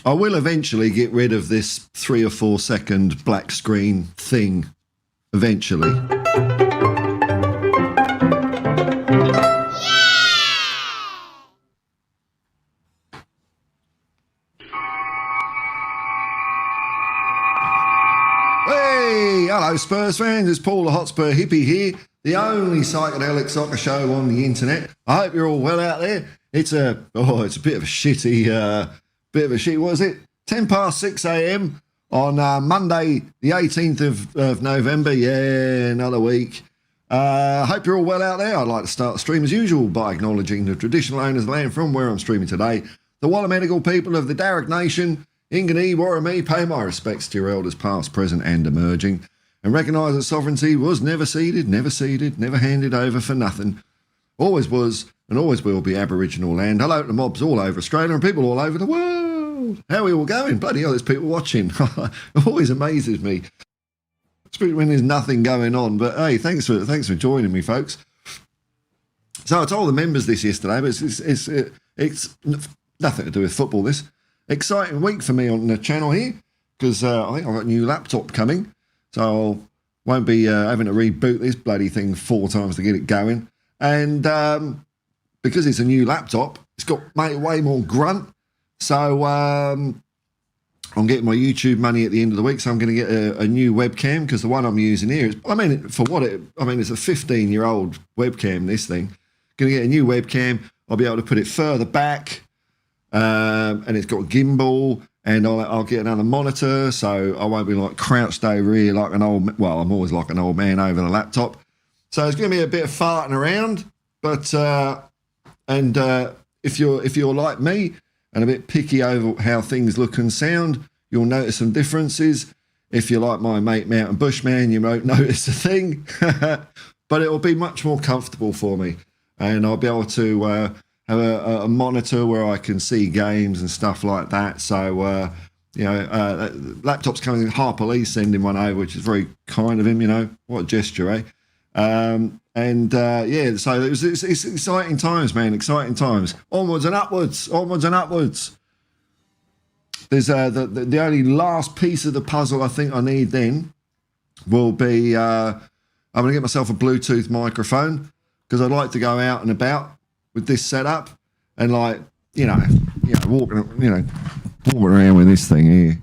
I will eventually get rid of this 3 or 4 second black screen thing. Eventually. Hey, hello Spurs fans, it's Paul the Hotspur Hippie here, the only psychedelic soccer show on the internet. I hope you're all well out there. It's a bit of a shitty, what is it? 10 past 6 a.m. on Monday, the 18th of November. Yeah, another week. Hope you're all well out there. I'd like to start the stream as usual by acknowledging the traditional owners of the land from where I'm streaming today. The Wallamedical people of the Darug Nation, Ingani, Warramee, pay my respects to your elders past, present and emerging, and recognise that sovereignty was never ceded, never handed over for nothing. Always was and always will be Aboriginal land. Hello to mobs all over Australia and people all over the world. How are we all going? Bloody hell, there's people watching. It always amazes me, especially when there's nothing going on. But hey, thanks for joining me, folks. So I told the members this yesterday, but it's nothing to do with football. This exciting week for me on the channel here, because I think I've got a new laptop coming, so I won't be having to reboot this bloody thing 4 times to get it going. And because it's a new laptop, it's got way more grunt. So I'm getting my YouTube money at the end of the week, so I'm going to get a new webcam, because the one I'm using here is, it's a 15-year-old webcam, this thing. Going to get a new webcam. I'll be able to put it further back, and it's got a gimbal, and I'll get another monitor, so I won't be like crouched over here like an old, well, I'm always like an old man over the laptop. So it's going to be a bit of farting around, but if you're like me and a bit picky over how things look and sound, you'll notice some differences. If you're like my mate Mountain Bushman, you won't notice a thing, but it'll be much more comfortable for me, and I'll be able to have a monitor where I can see games and stuff like that. So laptop's coming in. Harper Lee's sending one over, which is very kind of him. What a gesture, eh? So it's exciting times, man, exciting times. Onwards and upwards. There's the only last piece of the puzzle I think I need then will be I'm going to get myself a Bluetooth microphone, because I'd like to go out and about with this setup and walking around with this thing here.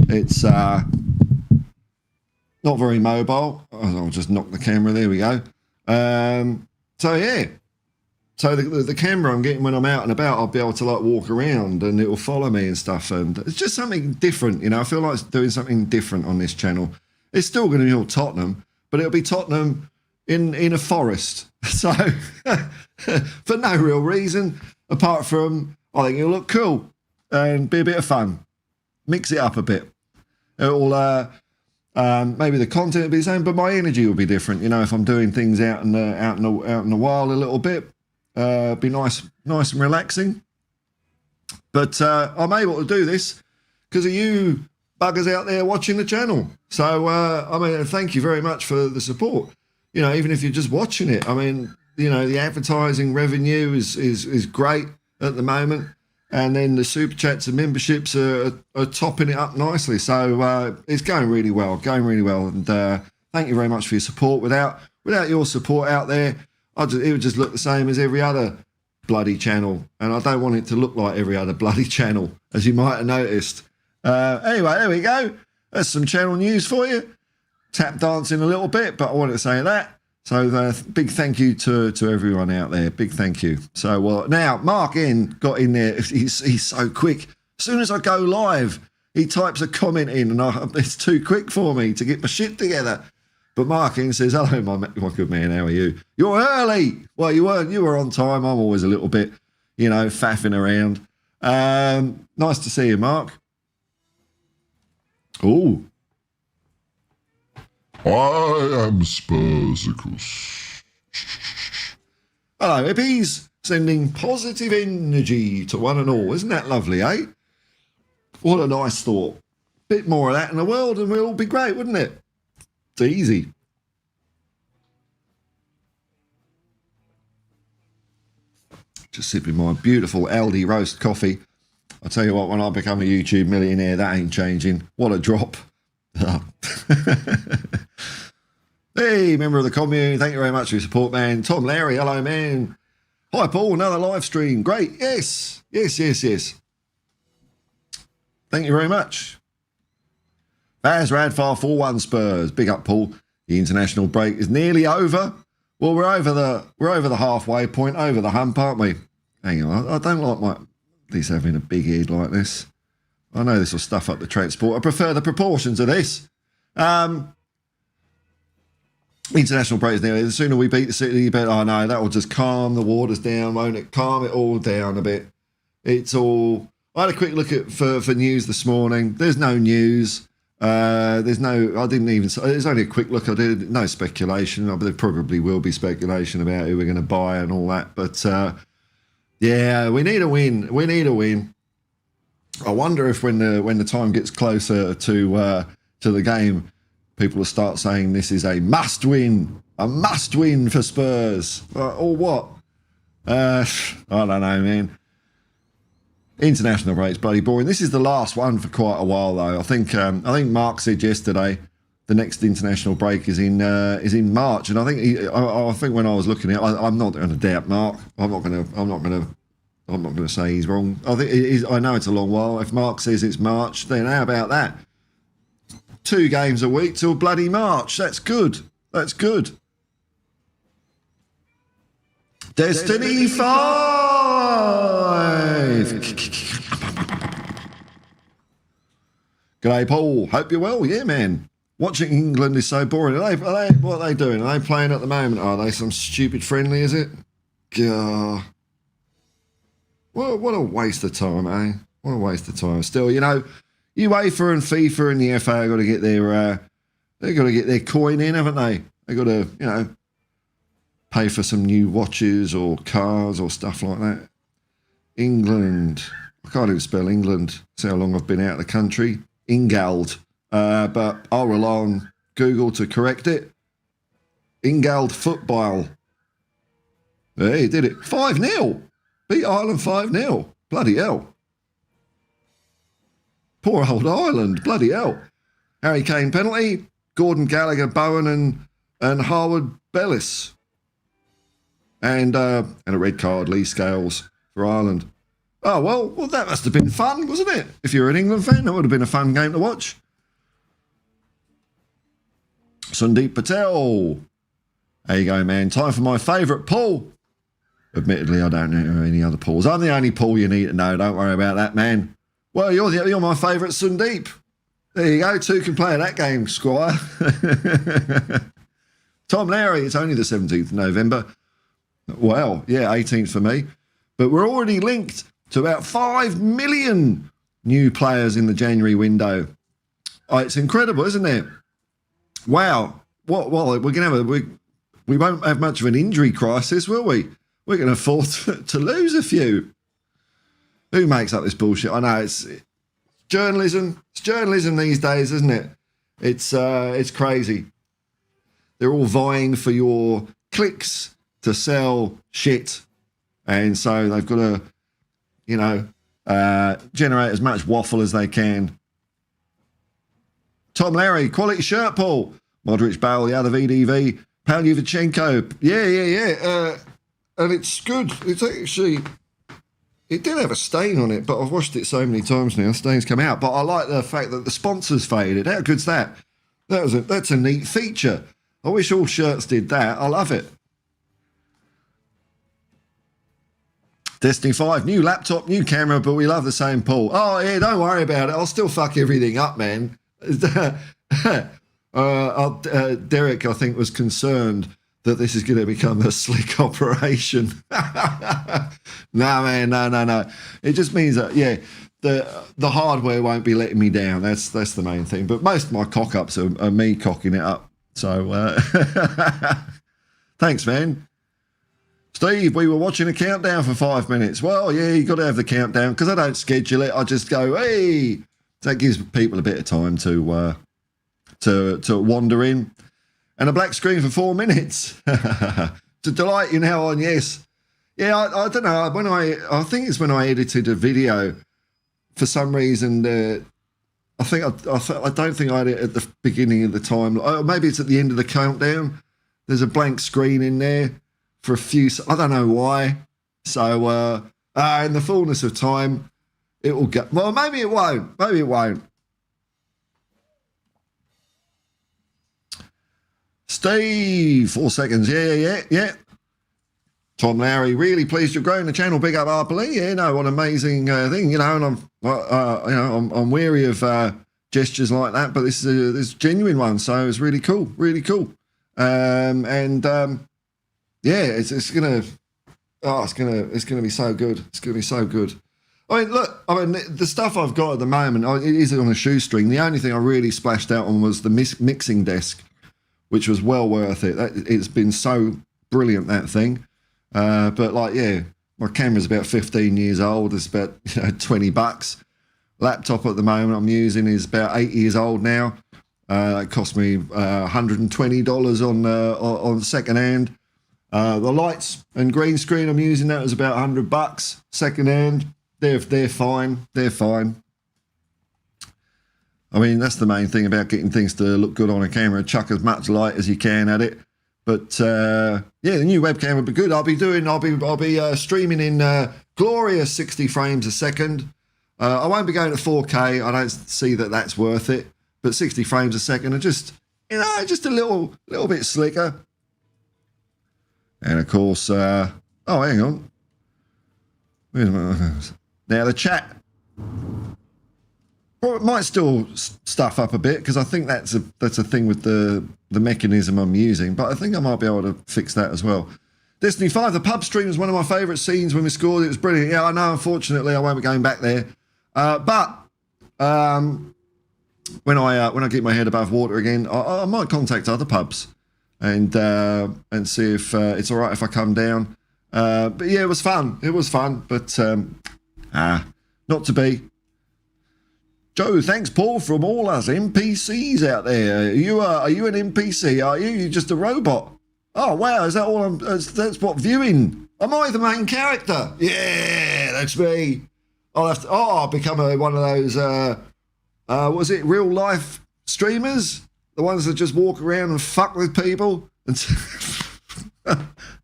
It's not very mobile. I'll just knock the camera. There we go. So the camera I'm getting when I'm out and about, I'll be able to like walk around and it'll follow me and stuff. And it's just something different. I feel like doing something different on this channel. It's still going to be all Tottenham, but it'll be Tottenham in a forest. So for no real reason, apart from I think it'll look cool and be a bit of fun. Mix it up a bit. It'll maybe the content will be the same, but my energy will be different. If I'm doing things out in the wild a little bit, be nice and relaxing. But I'm able to do this because of you buggers out there watching the channel. So thank you very much for the support. Even if you're just watching it, the advertising revenue is great at the moment. And then the super chats and memberships are topping it up nicely. So it's going really well. And thank you very much for your support. Without your support out there, it would just look the same as every other bloody channel. And I don't want it to look like every other bloody channel, as you might have noticed. Anyway, there we go. That's some channel news for you. Tap dancing a little bit, but I wanted to say that. So big thank you to everyone out there. Big thank you. So now Mark N got in there. He's so quick. As soon as I go live, he types a comment in, and it's too quick for me to get my shit together. But Mark N says, "Hello, my good man. How are you? You're early." Well, you weren't. You were on time. I'm always a little bit, faffing around. Nice to see you, Mark. Oh. I am Spursicus. Hello, hippies. Sending positive energy to one and all. Isn't that lovely, eh? What a nice thought. Bit more of that in the world and we'll all be great, wouldn't it? It's easy. Just sipping my beautiful Aldi roast coffee. I'll tell you what, when I become a YouTube millionaire, that ain't changing. What a drop. Hey, member of the commune, thank you very much for your support, man. Tom Larry, hello, man. Hi, Paul, another live stream. Great, yes. Thank you very much. Baz Radfar 4-1 Spurs. Big up, Paul. The international break is nearly over. Well, we're over the halfway point, over the hump, aren't we? Hang on, I don't like these having a big head like this. I know this will stuff up the transport. I prefer the proportions of this. International break is nearly. The sooner we beat the City, the better. I know that will just calm the waters down, won't it? Calm it all down a bit. It's all. I had a quick look at for news this morning. There's no news. There's no. I didn't even. There's only a quick look. I did no speculation. There probably will be speculation about who we're going to buy and all that. But yeah, we need a win. We need a win. I wonder if when the time gets closer to the game, people will start saying this is a must win for Spurs, or what? I don't know, man. International break's bloody boring. This is the last one for quite a while, though. I think Mark said yesterday the next international break is in March, and I think when I was looking at it, I'm not going to doubt Mark. I'm not going to say he's wrong. I know it's a long while. If Mark says it's March, then how about that? 2 games a week till bloody March. That's good. That's good. Destiny 5. G'day, Paul. Hope you're well. Yeah, man. Watching England is so boring. What are they doing? Are they playing at the moment? Are they some stupid friendly, is it? God. What a waste of time, eh? What a waste of time. Still, you know, UEFA and FIFA and the FA have got to get their coin in, haven't they? They've got to, you know, pay for some new watches or cars or stuff like that. England. I can't even spell England. That's how long I've been out of the country. Ingald. But I'll rely on Google to correct it. Ingald football. Hey, did it. 5-0. Beat Ireland 5-0. Bloody hell. Poor old Ireland. Bloody hell. Harry Kane penalty. Gordon Gallagher, Bowen and Harwood Bellis. And a red card, Lee Scales for Ireland. Oh, well, that must have been fun, wasn't it? If you're an England fan, that would have been a fun game to watch. Sundeep Patel. There you go, man. Time for my favourite Paul. Admittedly, I don't know any other Pauls. I'm the only Paul you need to know. Don't worry about that, man. Well, you're my favourite Sundeep. There you go. 2 can play that game, Squire. Tom Lowry, it's only the 17th of November. Well, yeah, 18th for me. But we're already linked to about 5 million new players in the January window. Oh, it's incredible, isn't it? Wow. Well, we're going to we won't have much of an injury crisis, will we? We're going to afford to lose a few. Who makes up this bullshit? I know it's journalism. It's journalism these days, isn't it? It's crazy. They're all vying for your clicks to sell shit, and so they've got to, you know, generate as much waffle as they can. Tom Larry, quality shirt, Paul. Modric, Bale, the other VDV, Palyuvichenko. Yeah. And it's good. It's actually. It did have a stain on it, but I've washed it so many times now, stains come out. But I like the fact that the sponsor's faded. How good's that? That's a neat feature. I wish all shirts did that. I love it. Destiny 5, new laptop, new camera, but we love the same Paul. Oh, yeah, don't worry about it. I'll still fuck everything up, man. Derek, I think, was concerned that this is going to become a slick operation. No, man, no. It just means that, yeah, the hardware won't be letting me down. That's the main thing. But most of my cock-ups are me cocking it up. So, thanks, man. Steve, we were watching a countdown for 5 minutes. Well, yeah, you got to have the countdown because I don't schedule it. I just go, hey. That gives people a bit of time to wander in. And a black screen for 4 minutes. To delight you now on, yes. Yeah, I don't know. I think it's when I edited a video for some reason, I don't think I had it at the beginning of the time. Oh, maybe it's at the end of the countdown. There's a blank screen in there for a few. I don't know why. So in the fullness of time, it will go. Well, maybe it won't. Maybe it won't. Steve, 4 seconds. Yeah. Tom Lowry, really pleased you're growing the channel. Big up Harperley. Yeah, no, what an amazing thing, And I'm wary of gestures like that, but this is a genuine one, so it's really cool, really cool. Yeah, it's gonna be so good. It's gonna be so good. I mean, look, the stuff I've got at the moment, it is on a shoestring. The only thing I really splashed out on was the mixing desk, which was well worth it. It's been so brilliant, that thing. But my camera's about 15 years old. It's about $20. Laptop at the moment I'm using is about 8 years old now. It cost me $120 on second hand. The lights and green screen I'm using, that was about $100 second hand. They're fine. They're fine. I mean, that's the main thing about getting things to look good on a camera. Chuck as much light as you can at it. But the new webcam will be good. I'll be streaming in glorious 60 frames a second. I won't be going to 4K. I don't see that that's worth it. But 60 frames a second are just a little bit slicker. And of course, hang on. Now the chat might still stuff up a bit because I think that's a thing with the mechanism I'm using, but I think I might be able to fix that as well. Destiny 5, the pub stream was one of my favourite scenes when we scored. It was brilliant. Yeah, I know. Unfortunately, I won't be going back there. But when I get my head above water again, I might contact other pubs and see if it's all right if I come down. But yeah, it was fun. It was fun, but not to be. Joe, thanks, Paul, from all us NPCs out there. Are you an NPC? Are you? You're just a robot? Oh, wow, is that all that's what viewing? Am I the main character? Yeah, that's me. I'll become one of those, was it real life streamers? The ones that just walk around and fuck with people?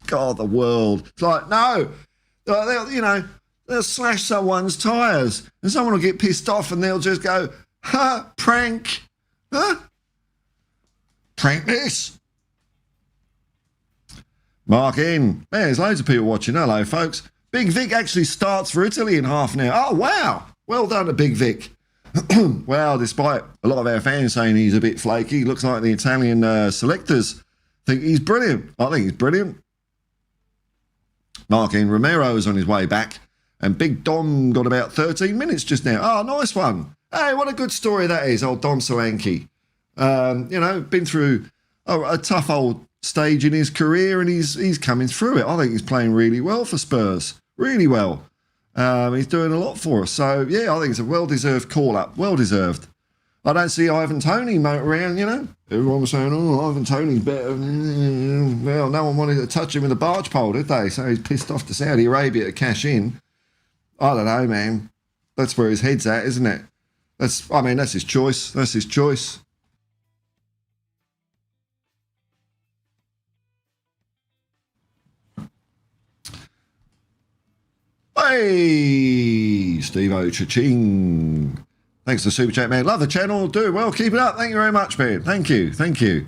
God, the world. It's like, no, they'll slash someone's tyres and someone will get pissed off and they'll just go, prank. Prank this. Mark in. Man, there's loads of people watching. Hello, folks. Big Vic actually starts for Italy in half an hour. Oh, wow. Well done to Big Vic. Well, despite a lot of our fans saying he's a bit flaky, looks like the Italian selectors think he's brilliant. I think he's brilliant. Mark in. Romero is on his way back. And Big Dom got about 13 minutes just now. Oh, nice one. Hey, what a good story that is, old Dom Solanke. Been through a tough old stage in his career and he's coming through it. I think he's playing really well for Spurs. Really well. He's doing a lot for us. So, yeah, I think it's a well-deserved call-up. Well-deserved. I don't see Ivan Toney around, Everyone was saying, Ivan Toney's better. Well, no one wanted to touch him with a barge pole, did they? So he's pissed off to Saudi Arabia to cash in. I don't know, man. That's where his head's at, isn't it? That's his choice. That's his choice. Hey, Steve-O, cha-ching. Thanks for the super chat, man. Love the channel. Do well. Keep it up. Thank you very much, man. Thank you. Thank you.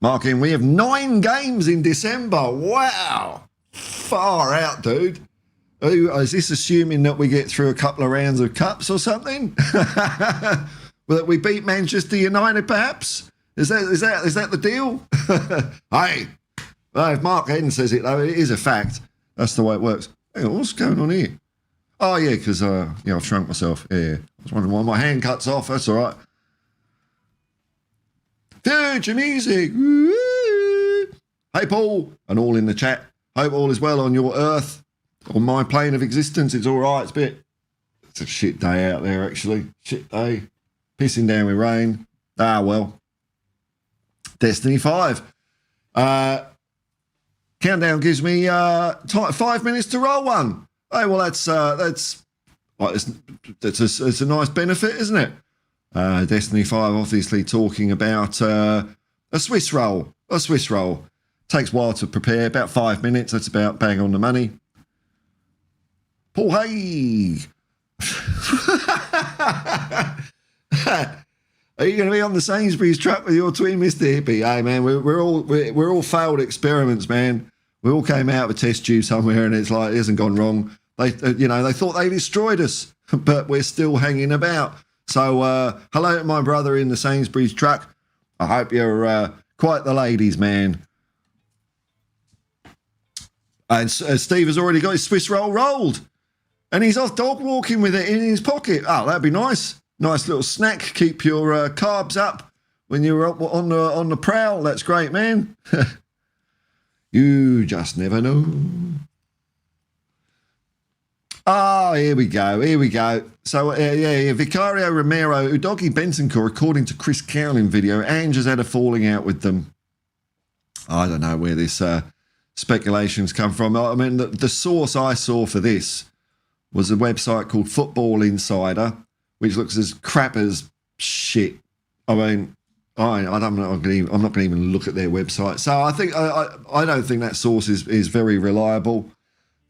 Marking, we have 9 games in December. Wow. Far out, dude. Is this assuming that we get through a couple of rounds of cups or something? That we beat Manchester United, perhaps? Is that the deal? Hey, if Mark Eden says it, though, it is a fact. That's the way it works. Hang on, what's going on here? Oh, yeah, because I've shrunk myself. Yeah. I was wondering why my hand cuts off. That's all right. Future music. Woo! Hey, Paul, and all in the chat. Hope all is well on your earth, on my plane of existence. It's all right. It's a shit day out there, actually. Shit day. Pissing down with rain. Ah, well. Destiny 5. Countdown gives me 5 minutes to roll one. Hey, well, that's well, it's a nice benefit, isn't it? Destiny 5 obviously talking about a Swiss roll. A Swiss roll. Takes a while to prepare, about 5 minutes. That's about bang on the money. Paul Haig. Are you going to be on the Sainsbury's truck with your twin, Mr. Hippie? Hey, man, we're all failed experiments, man. We all came out of a test tube somewhere, and it's like it hasn't gone wrong. They thought they destroyed us, but we're still hanging about. So, hello to my brother in the Sainsbury's truck. I hope you're quite the ladies, man. And Steve has already got his Swiss roll rolled, and he's off dog walking with it in his pocket. Oh, that'd be nice. Nice little snack. Keep your carbs up when you're up on the prowl. That's great, man. You just never know. Oh, here we go. So, Vicario Romero, Udogi Bentancur, according to Chris Cowling video, Ange has had a falling out with them. I don't know where this speculations come from. I mean, the source I saw for this was a website called Football Insider, which looks as crap as shit. I mean, I'm not going to even look at their website. So I think I don't think that source is very reliable.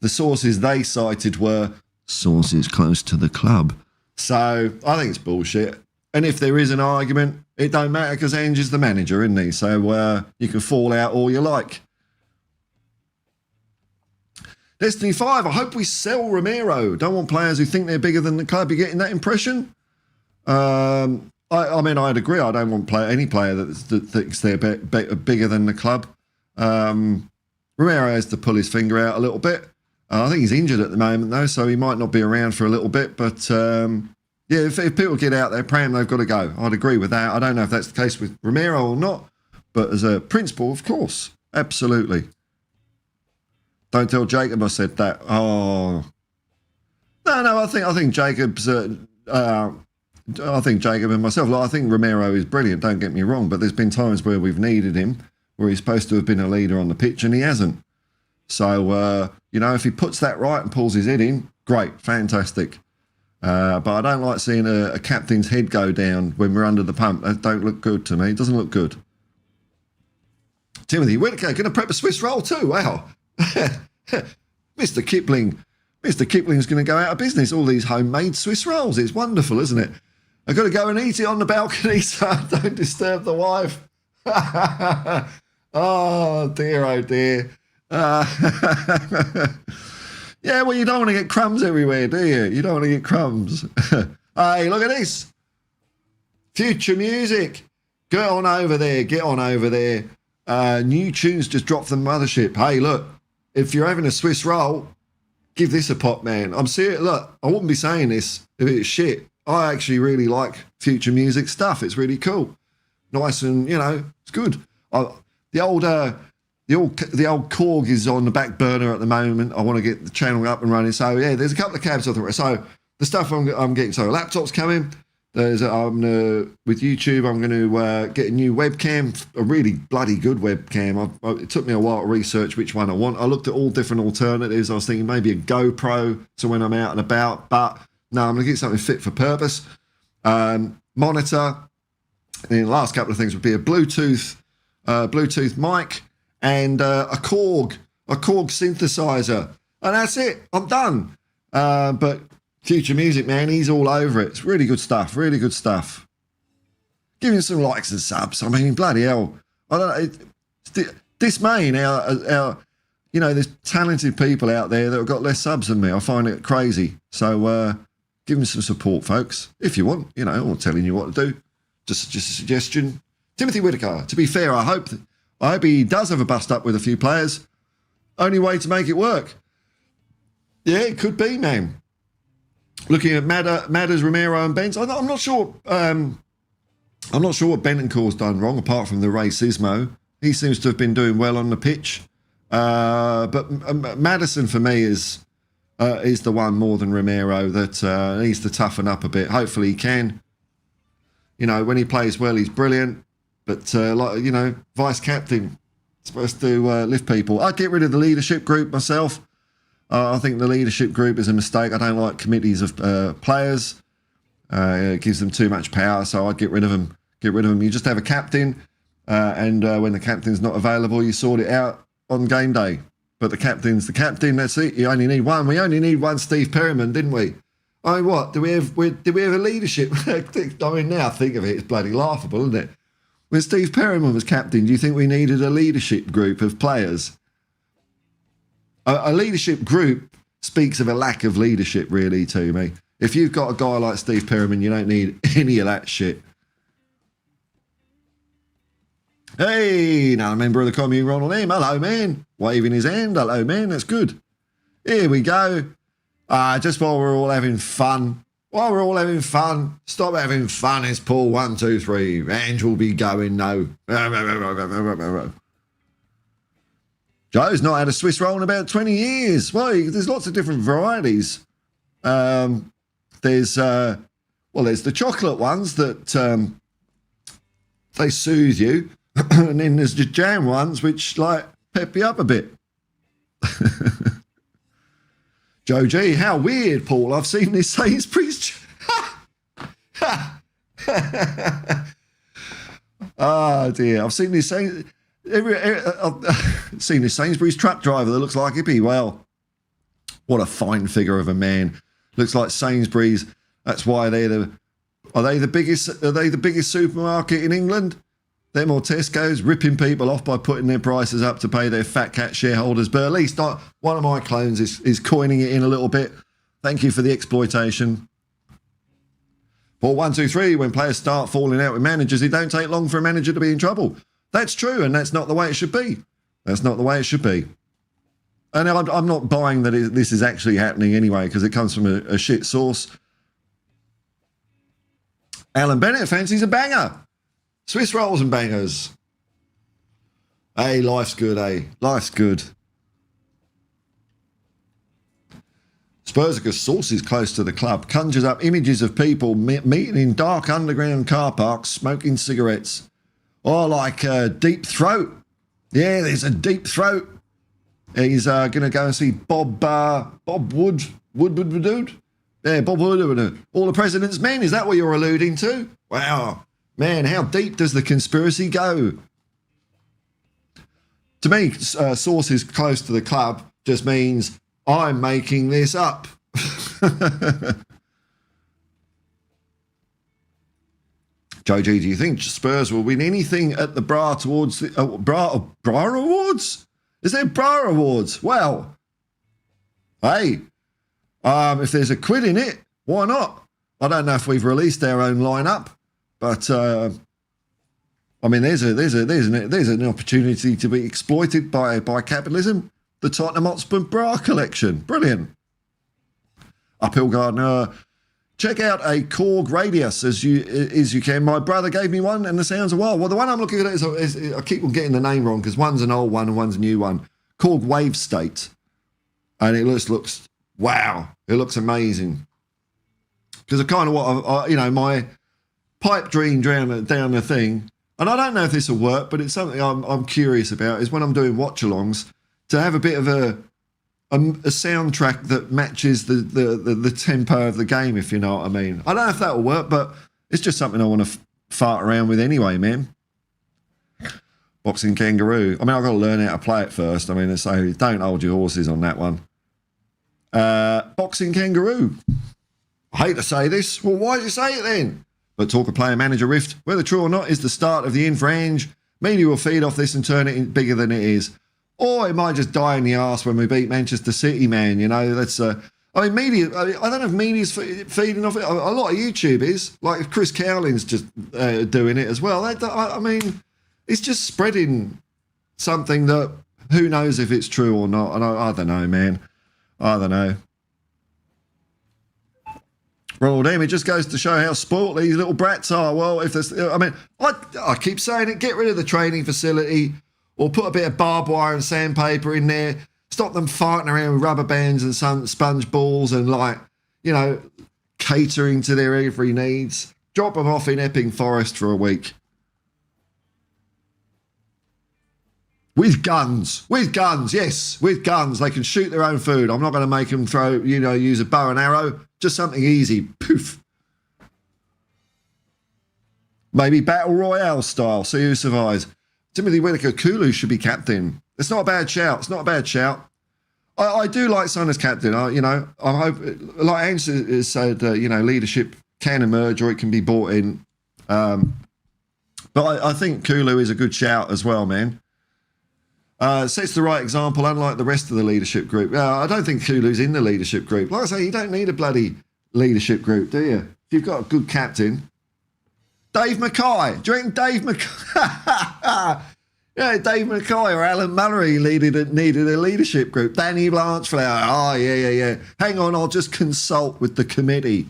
The sources they cited were sources close to the club. So I think it's bullshit. And if there is an argument, it don't matter because Ange is the manager, isn't he? So you can fall out all you like. Destiny 5, I hope we sell Romero. Don't want players who think they're bigger than the club. You getting that impression? I mean, I'd agree. I don't want any player that thinks they're bigger than the club. Romero has to pull his finger out a little bit. I think he's injured at the moment, though, so he might not be around for a little bit. But, if people get out there praying they've got to go, I'd agree with that. I don't know if that's the case with Romero or not, but as a principle, of course, absolutely. Don't tell Jacob I said that. Oh. No, I think Jacob's... I think Jacob and myself, I think Romero is brilliant, don't get me wrong, but there's been times where we've needed him, where he's supposed to have been a leader on the pitch and he hasn't. So, if he puts that right and pulls his head in, great, fantastic. But I don't like seeing a captain's head go down when we're under the pump. That don't look good to me. It doesn't look good. Timothy Whitaker, going to prep a Swiss roll too. Wow. Mr. Kipling's going to go out of business. All these homemade Swiss rolls. It's wonderful, isn't it? I've got to go and eat it on the balcony so I don't disturb the wife. Oh, dear, oh, dear. Yeah, well, you don't want to get crumbs everywhere, do you? You don't want to get crumbs. Hey, look at this. Future music. Get on over there. New tunes just dropped from the mothership. Hey, look, if you're having a Swiss roll, give this a pop, man. I'm serious. Look, I wouldn't be saying this if it's shit. I actually really like future music stuff. It's really cool. Nice and, it's good. The old Korg is on the back burner at the moment. I want to get the channel up and running. So, yeah, there's a couple of cabs on the way. So, the stuff I'm getting. So, a laptop's coming. With YouTube, I'm going to get a new webcam, a really bloody good webcam. It took me a while to research which one I want. I looked at all different alternatives. I was thinking maybe a GoPro so when I'm out and about, but no, I'm going to get something fit for purpose. Monitor. And the last couple of things would be a Bluetooth mic and a Korg synthesizer. And that's it. I'm done. But future music, man, he's all over it. It's really good stuff. Give him some likes and subs. I mean, bloody hell. I don't know. It's dismaying our there's talented people out there that have got less subs than me. I find it crazy. So give him some support, folks, if you want. I'm not telling you what to do. Just a suggestion. Timothy Whitaker, to be fair, I hope he does have a bust up with a few players. Only way to make it work. Yeah, it could be, man. Looking at Madders, Romero, and Benz, I'm not sure. I'm not sure what Bentoncourt's done wrong, apart from the racismo. He seems to have been doing well on the pitch. But Maddison for me is the one more than Romero that needs to toughen up a bit. Hopefully he can. When he plays well, he's brilliant. But vice captain, supposed to lift people. I'd get rid of the leadership group myself. I think the leadership group is a mistake. I don't like committees of players. It gives them too much power, so I'd get rid of them. You just have a captain, and when the captain's not available, you sort it out on game day. But the captain's the captain, that's it. You only need one. We only need one Steve Perryman, didn't we? I mean, what? Did we have a leadership? I mean, now I think of it, it's bloody laughable, isn't it? When Steve Perryman was captain, do you think we needed a leadership group of players? A leadership group speaks of a lack of leadership, really, to me. If you've got a guy like Steve Perryman, you don't need any of that shit. Hey, another member of the commune, Ronald M. Hello, man. Waving his hand. Hello, man. That's good. Here we go. Just while we're all having fun. Stop having fun. It's Paul 1, 2, 3. Ange will be going no. Joe's not had a Swiss roll in about 20 years. Well, there's lots of different varieties. There's the chocolate ones that they soothe you. And then there's the jam ones, which, like, pep you up a bit. Joe G, how weird, Paul. I've seen this Sainsbury's... Oh, dear. I've seen this Sainsbury's truck driver that looks like Hippie. Well, what a fine figure of a man. Looks like Sainsbury's. That's why are they the biggest supermarket in England? Them or Tesco's ripping people off by putting their prices up to pay their fat cat shareholders. But at least one of my clones is coining it in a little bit. Thank you for the exploitation. Paul 1, 2, 3, when players start falling out with managers, it don't take long for a manager to be in trouble. That's true, and that's not the way it should be. And I'm not buying that this is actually happening anyway, because it comes from a shit source. Alan Bennett fancies a banger. Swiss rolls and bangers. Hey, life's good, eh? Life's good. Spursicus sources close to the club conjures up images of people meeting in dark underground car parks, smoking cigarettes. Or like Deep Throat. Yeah, there's a Deep Throat. He's going to go and see Bob Wood. Yeah, Bob Wood. All the President's Men. Is that what you're alluding to? Wow. Man, how deep does the conspiracy go? To me, sources close to the club just means I'm making this up. Joe G, do you think Spurs will win anything at the Bra towards the Bra Awards? Is there Bra Awards? Well, hey, if there's a quid in it, why not? I don't know if we've released our own lineup, but I mean, there's an opportunity to be exploited by capitalism. The Tottenham Hotspur Bra collection, brilliant. Uphill Gardener. Check out a Korg Radius as you can. My brother gave me one, and the sounds are wild. Well, the one I'm looking at is I keep on getting the name wrong because one's an old one and one's a new one. Korg Wave State, and it looks wow. It looks amazing. Because I kind of my pipe dream down the thing, and I don't know if this will work, but it's something I'm curious about. Is when I'm doing watch-alongs to have a bit of a soundtrack that matches the tempo of the game, if you know what I mean. I don't know if that will work, but it's just something I want to fart around with anyway, man. Boxing Kangaroo. I mean, I've got to learn how to play it first. I mean, so don't hold your horses on that one. Boxing Kangaroo. I hate to say this. Well, why did you say it then? But talk of player-manager rift, whether true or not, is the start of the end for Ange. Media will feed off this and turn it bigger than it is. Or it might just die in the arse when we beat Manchester City, man. You know, that's... I mean, media... I don't know if media's feeding off it. A lot of YouTube is. Like, if Chris Cowling's just doing it as well. I mean, it's just spreading something that... Who knows if it's true or not. And I don't know, man. I don't know. Ronald M, it just goes to show how spoilt these little brats are. Well, if there's... I mean, I keep saying it. Get rid of the training facility... Or put a bit of barbed wire and sandpaper in there. Stop them fighting around with rubber bands and some sponge balls and, like, you know, catering to their every needs. Drop them off in Epping Forest for a week. With guns, yes, with guns. They can shoot their own food. I'm not going to make them use a bow and arrow. Just something easy. Poof. Maybe battle royale style. See who survives. Timothy Whittaker-Cooloo should be captain. It's not a bad shout. I do like Son as captain. I hope, like Ange has said, leadership can emerge or it can be bought in. But I think Cooloo is a good shout as well, man. Sets the right example, unlike the rest of the leadership group. I don't think Cooloo's in the leadership group. Like I say, you don't need a bloody leadership group, do you? If you've got a good captain. Dave Mackay. Do you reckon Dave Mackay? Yeah, Dave Mackay or Alan Mullery needed a leadership group. Danny Blanchflower. Oh, yeah. Hang on, I'll just consult with the committee.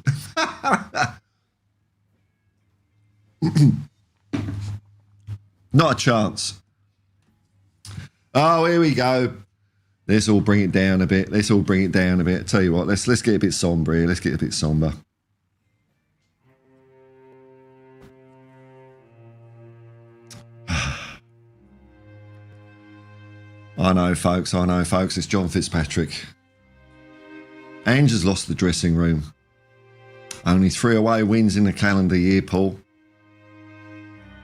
Not a chance. Oh, here we go. Let's all bring it down a bit. Tell you what, let's get a bit somber here. I know, folks. It's John Fitzpatrick. Ange has lost the dressing room. Only 3 away wins in the calendar year, Paul.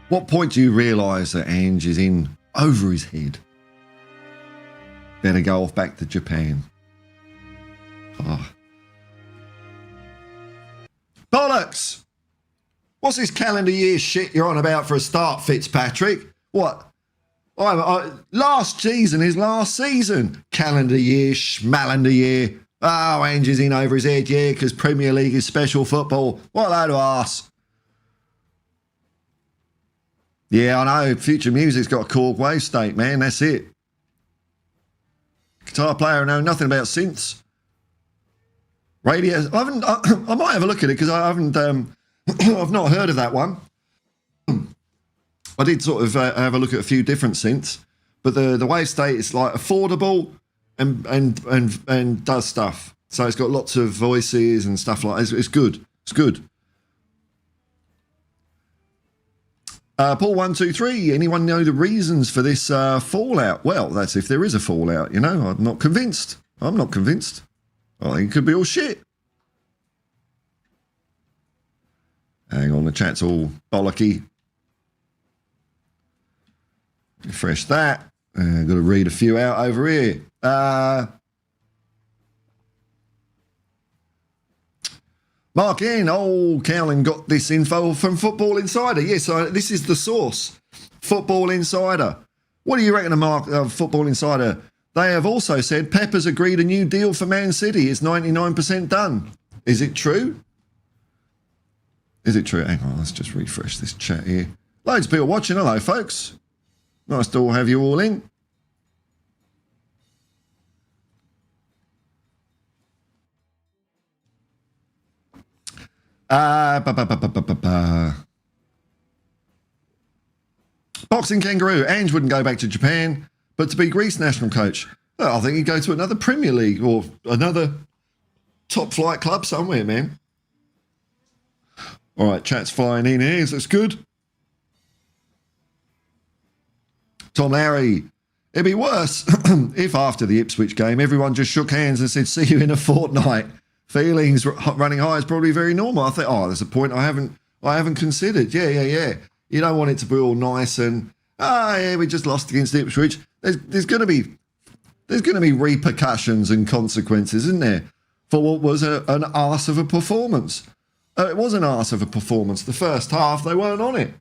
What point do you realise that Ange is in over his head? Better go off back to Japan. Oh. Bollocks! What's this calendar year shit you're on about for a start, Fitzpatrick? What? Last season is last season. Calendar year, schmalender year. Oh, Ange is in over his head, yeah, because Premier League is special football. What a load of arse. Yeah, I know. Future Music's got a Korg wave state, man. That's it. Guitar player, I know nothing about synths. Radio. I might have a look at it because I haven't. I've not heard of that one. I did sort of have a look at a few different synths, but the wave state is like affordable and does stuff. So it's got lots of voices and stuff like that. It's good. It's good. Paul 123. Anyone know the reasons for this fallout? Well, that's if there is a fallout. I'm not convinced. I think it could be all shit. Hang on, the chat's all bollocky. Refresh that. Got to read a few out over here. Mark N. Cowling got this info from Football Insider. Yes, this is the source. Football Insider. What do you reckon of Football Insider? They have also said Pep has agreed a new deal for Man City. It's 99% done. Is it true? Hang on, let's just refresh this chat here. Loads of people watching. Hello, folks. Nice to all have you all in. Boxing Kangaroo. Ange wouldn't go back to Japan, but to be Greece national coach. Well, I think he'd go to another Premier League or another top flight club somewhere, man. All right, chat's flying in here. That's good. Tom Larry. It'd be worse if after the Ipswich game everyone just shook hands and said, see you in a fortnight. Feelings running high is probably very normal. I think, there's a point I haven't considered. Yeah. You don't want it to be all nice and, we just lost against Ipswich. There's going to be repercussions and consequences, isn't there, for what was an arse of a performance. It was an arse of a performance. The first half, they weren't on it.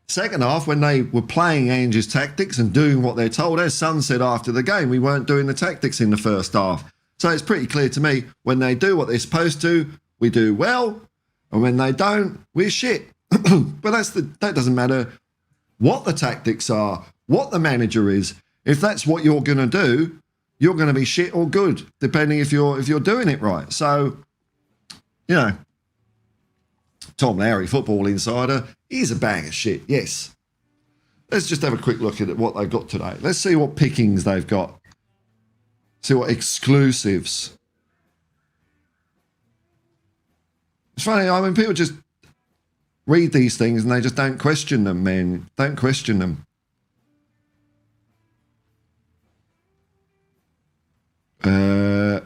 Second half, when they were playing Ange's tactics and doing what they're told, as Son said after the game, we weren't doing the tactics in the first half. So it's pretty clear to me, when they do what they're supposed to, we do well, and when they don't, we're shit. But that doesn't matter what the tactics are, what the manager is. If that's what you're going to do, you're going to be shit or good, depending if you're doing it right. So, Tom Lowry, Football Insider, he's a bag of shit, yes. Let's just have a quick look at what they've got today. Let's see what pickings they've got. See what exclusives. It's funny, people just read these things and they just don't question them, man. Don't question them. Oh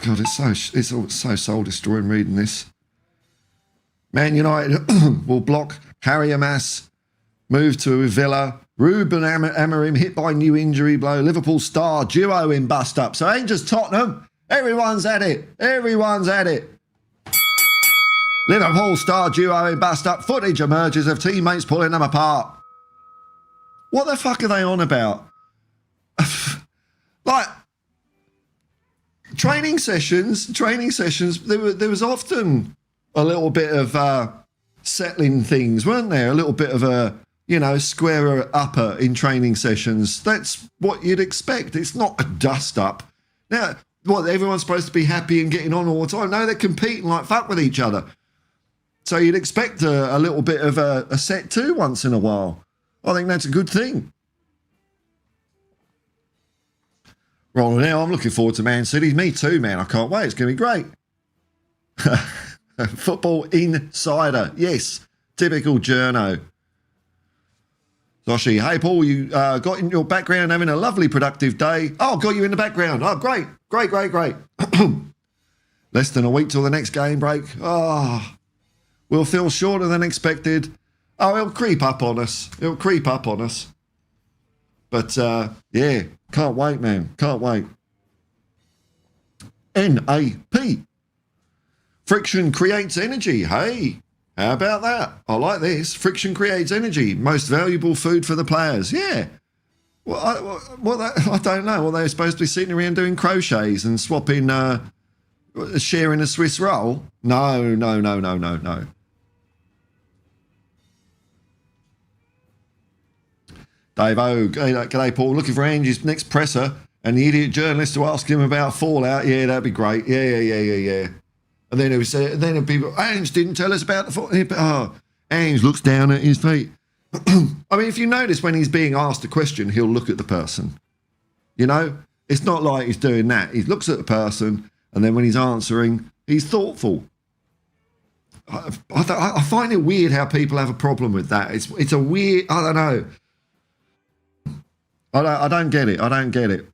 God, it's so soul destroying reading this. Man United will block Harry Hamas, move to Villa. Ruben Amorim hit by new injury blow. Liverpool star duo in bust up. So it ain't just Tottenham. Everyone's at it. Everyone's at it. Liverpool star duo in bust up. Footage emerges of teammates pulling them apart. What the fuck are they on about? Like, training sessions, there was often a little bit of settling things, weren't there? A little bit of a, squarer upper in training sessions. That's what you'd expect. It's not a dust up. Now, what, everyone's supposed to be happy and getting on all the time? No, they're competing like fuck with each other. So you'd expect a little bit of a set too once in a while. I think that's a good thing. Right now, I'm looking forward to Man City. Me too, man. I can't wait. It's going to be great. Football insider. Yes. Typical journo. Zoshi, hey, Paul, you got in your background having a lovely productive day. Oh, got you in the background. Oh, great. Great. Less than a week till the next game break. Oh, we'll feel shorter than expected. Oh, it'll creep up on us. But, yeah, can't wait, man. Can't wait. NAP. Friction creates energy. Hey, how about that? I like this. Friction creates energy. Most valuable food for the players. Yeah. Well, I don't know. Well, they're supposed to be sitting around doing crochets and swapping, sharing a Swiss roll. No. Dave O, g'day Paul, looking for Ange's next presser and the idiot journalist to ask him about Fallout. Yeah, that'd be great. Yeah. And then he said, people, Ange didn't tell us about the Fallout. Oh, Ange looks down at his feet. I mean, if you notice when he's being asked a question, he'll look at the person. It's not like he's doing that. He looks at the person, and then when he's answering, he's thoughtful. I find it weird how people have a problem with that. It's a weird, I don't know. I don't get it.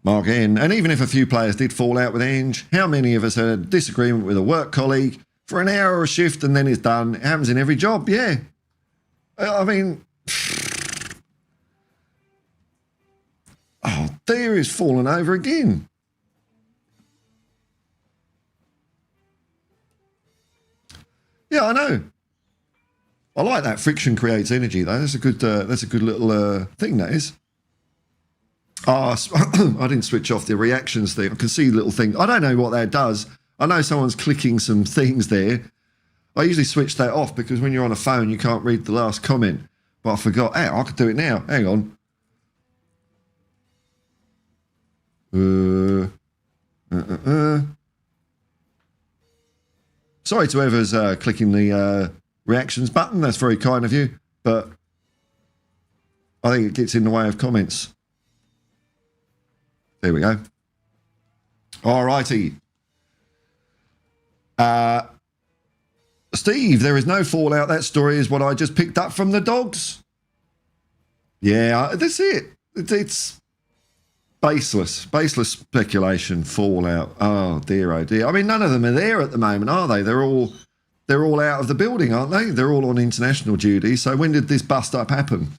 Mark N. And even if a few players did fall out with Ange, how many of us had a disagreement with a work colleague for an hour or a shift and then it's done? It happens in every job, yeah. I mean, oh, there is falling over again. Yeah, I know. I like that. Friction creates energy, though. That's a good little thing, that is. I didn't switch off the reactions thing. I can see little things. I don't know what that does. I know someone's clicking some things there. I usually switch that off because when you're on a phone, you can't read the last comment. But I forgot. Hey, I could do it now. Hang on. Sorry to whoever's clicking the reactions button. That's very kind of you. But I think it gets in the way of comments. There we go. All righty. Steve, there is no fallout. That story is what I just picked up from the dogs. Yeah, that's it. It's baseless speculation, fallout. Oh dear. I mean, none of them are there at the moment, are they? They're all out of the building, aren't they? They're all on international duty. So when did this bust up happen?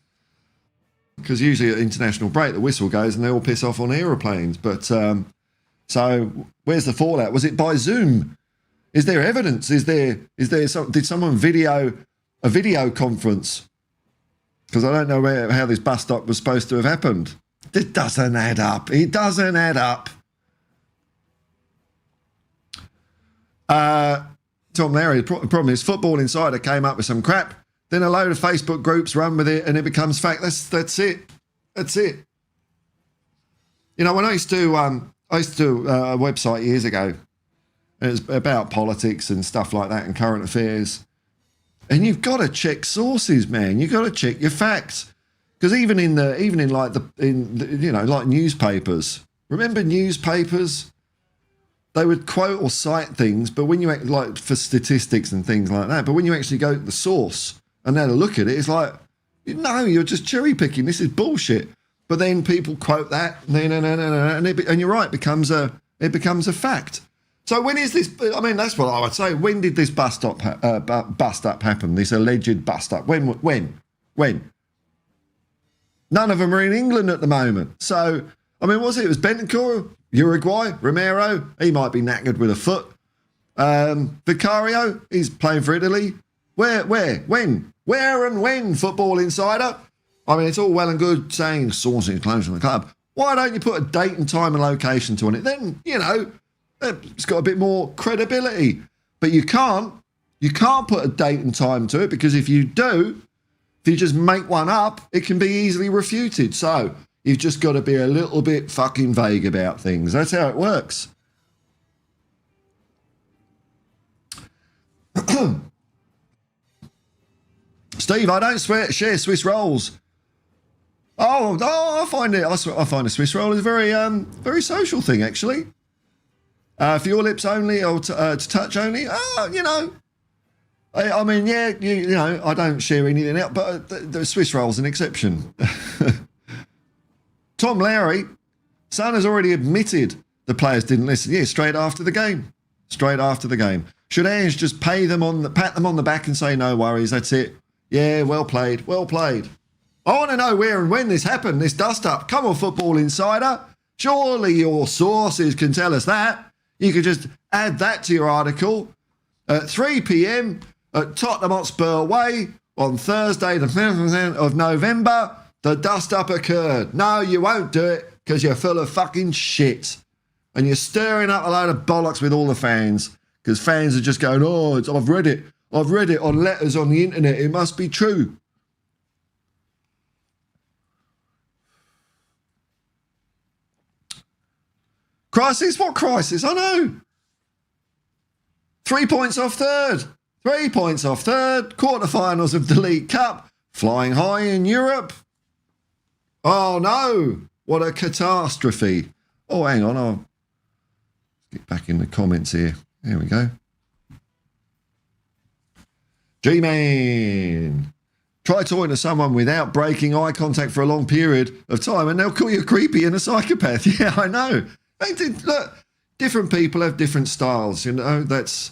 Because usually at international break, the whistle goes and they all piss off on aeroplanes. But so where's the fallout? Was it by Zoom? Is there evidence? Did someone video a video conference? Because I don't know how this bust up was supposed to have happened. It doesn't add up. It doesn't add up. Tom Larry, the problem is Football Insider came up with some crap. Then a load of Facebook groups run with it and it becomes fact. That's it. That's it. You know, when I used to do a website years ago, it was about politics and stuff like that and current affairs. And you've got to check sources, man. You've got to check your facts. Because even in newspapers, remember newspapers? they would quote or cite things, but when you like for statistics and things like that, but when you actually go to the source and have a look at it, it's like, no, you're just cherry picking. This is bullshit. But then people quote that, and you're right, it becomes a fact. So when is this? I mean, that's what I would say. When did this bust up happen? This alleged bust up. When? None of them are in England at the moment. So I mean, was it? It was Bentancur, Uruguay, Romero. He might be knackered with a foot. Vicario, he's playing for Italy. Where, when? Where and when, Football Insider? I mean, it's all well and good saying sources close from the club. Why don't you put a date and time and location to it? Then, it's got a bit more credibility. But you can't put a date and time to it, because if you do, if you just make one up, it can be easily refuted. So you've just got to be a little bit fucking vague about things. That's how it works. Steve, I don't share Swiss rolls. I find a Swiss roll is a very social thing, actually. For your lips only, or to touch only. I mean, yeah, I don't share anything else, but the Swiss roll's an exception. Tom Lowry, Son has already admitted the players didn't listen. Yeah, straight after the game. Should Ange just pat them on the back and say, no worries, that's it. Yeah, well played. I want to know where and when this happened, this dust-up. Come on, Football Insider. Surely your sources can tell us that. You could just add that to your article. At 3 p.m. at Tottenham Hotspur Way on Thursday, the 5th of November, the dust-up occurred. No, you won't do it because you're full of fucking shit. And you're stirring up a load of bollocks with all the fans, because fans are just going, I've read it on letters on the internet. It must be true. Crisis? What crisis? I know. 3 points off third. Quarterfinals of the League Cup. Flying high in Europe. Oh, no. What a catastrophe. Oh, hang on. I'll get back in the comments here. There we go. G-Man. Try talking to someone without breaking eye contact for a long period of time and they'll call you creepy and a psychopath. Yeah, I know. Look, different people have different styles, that's,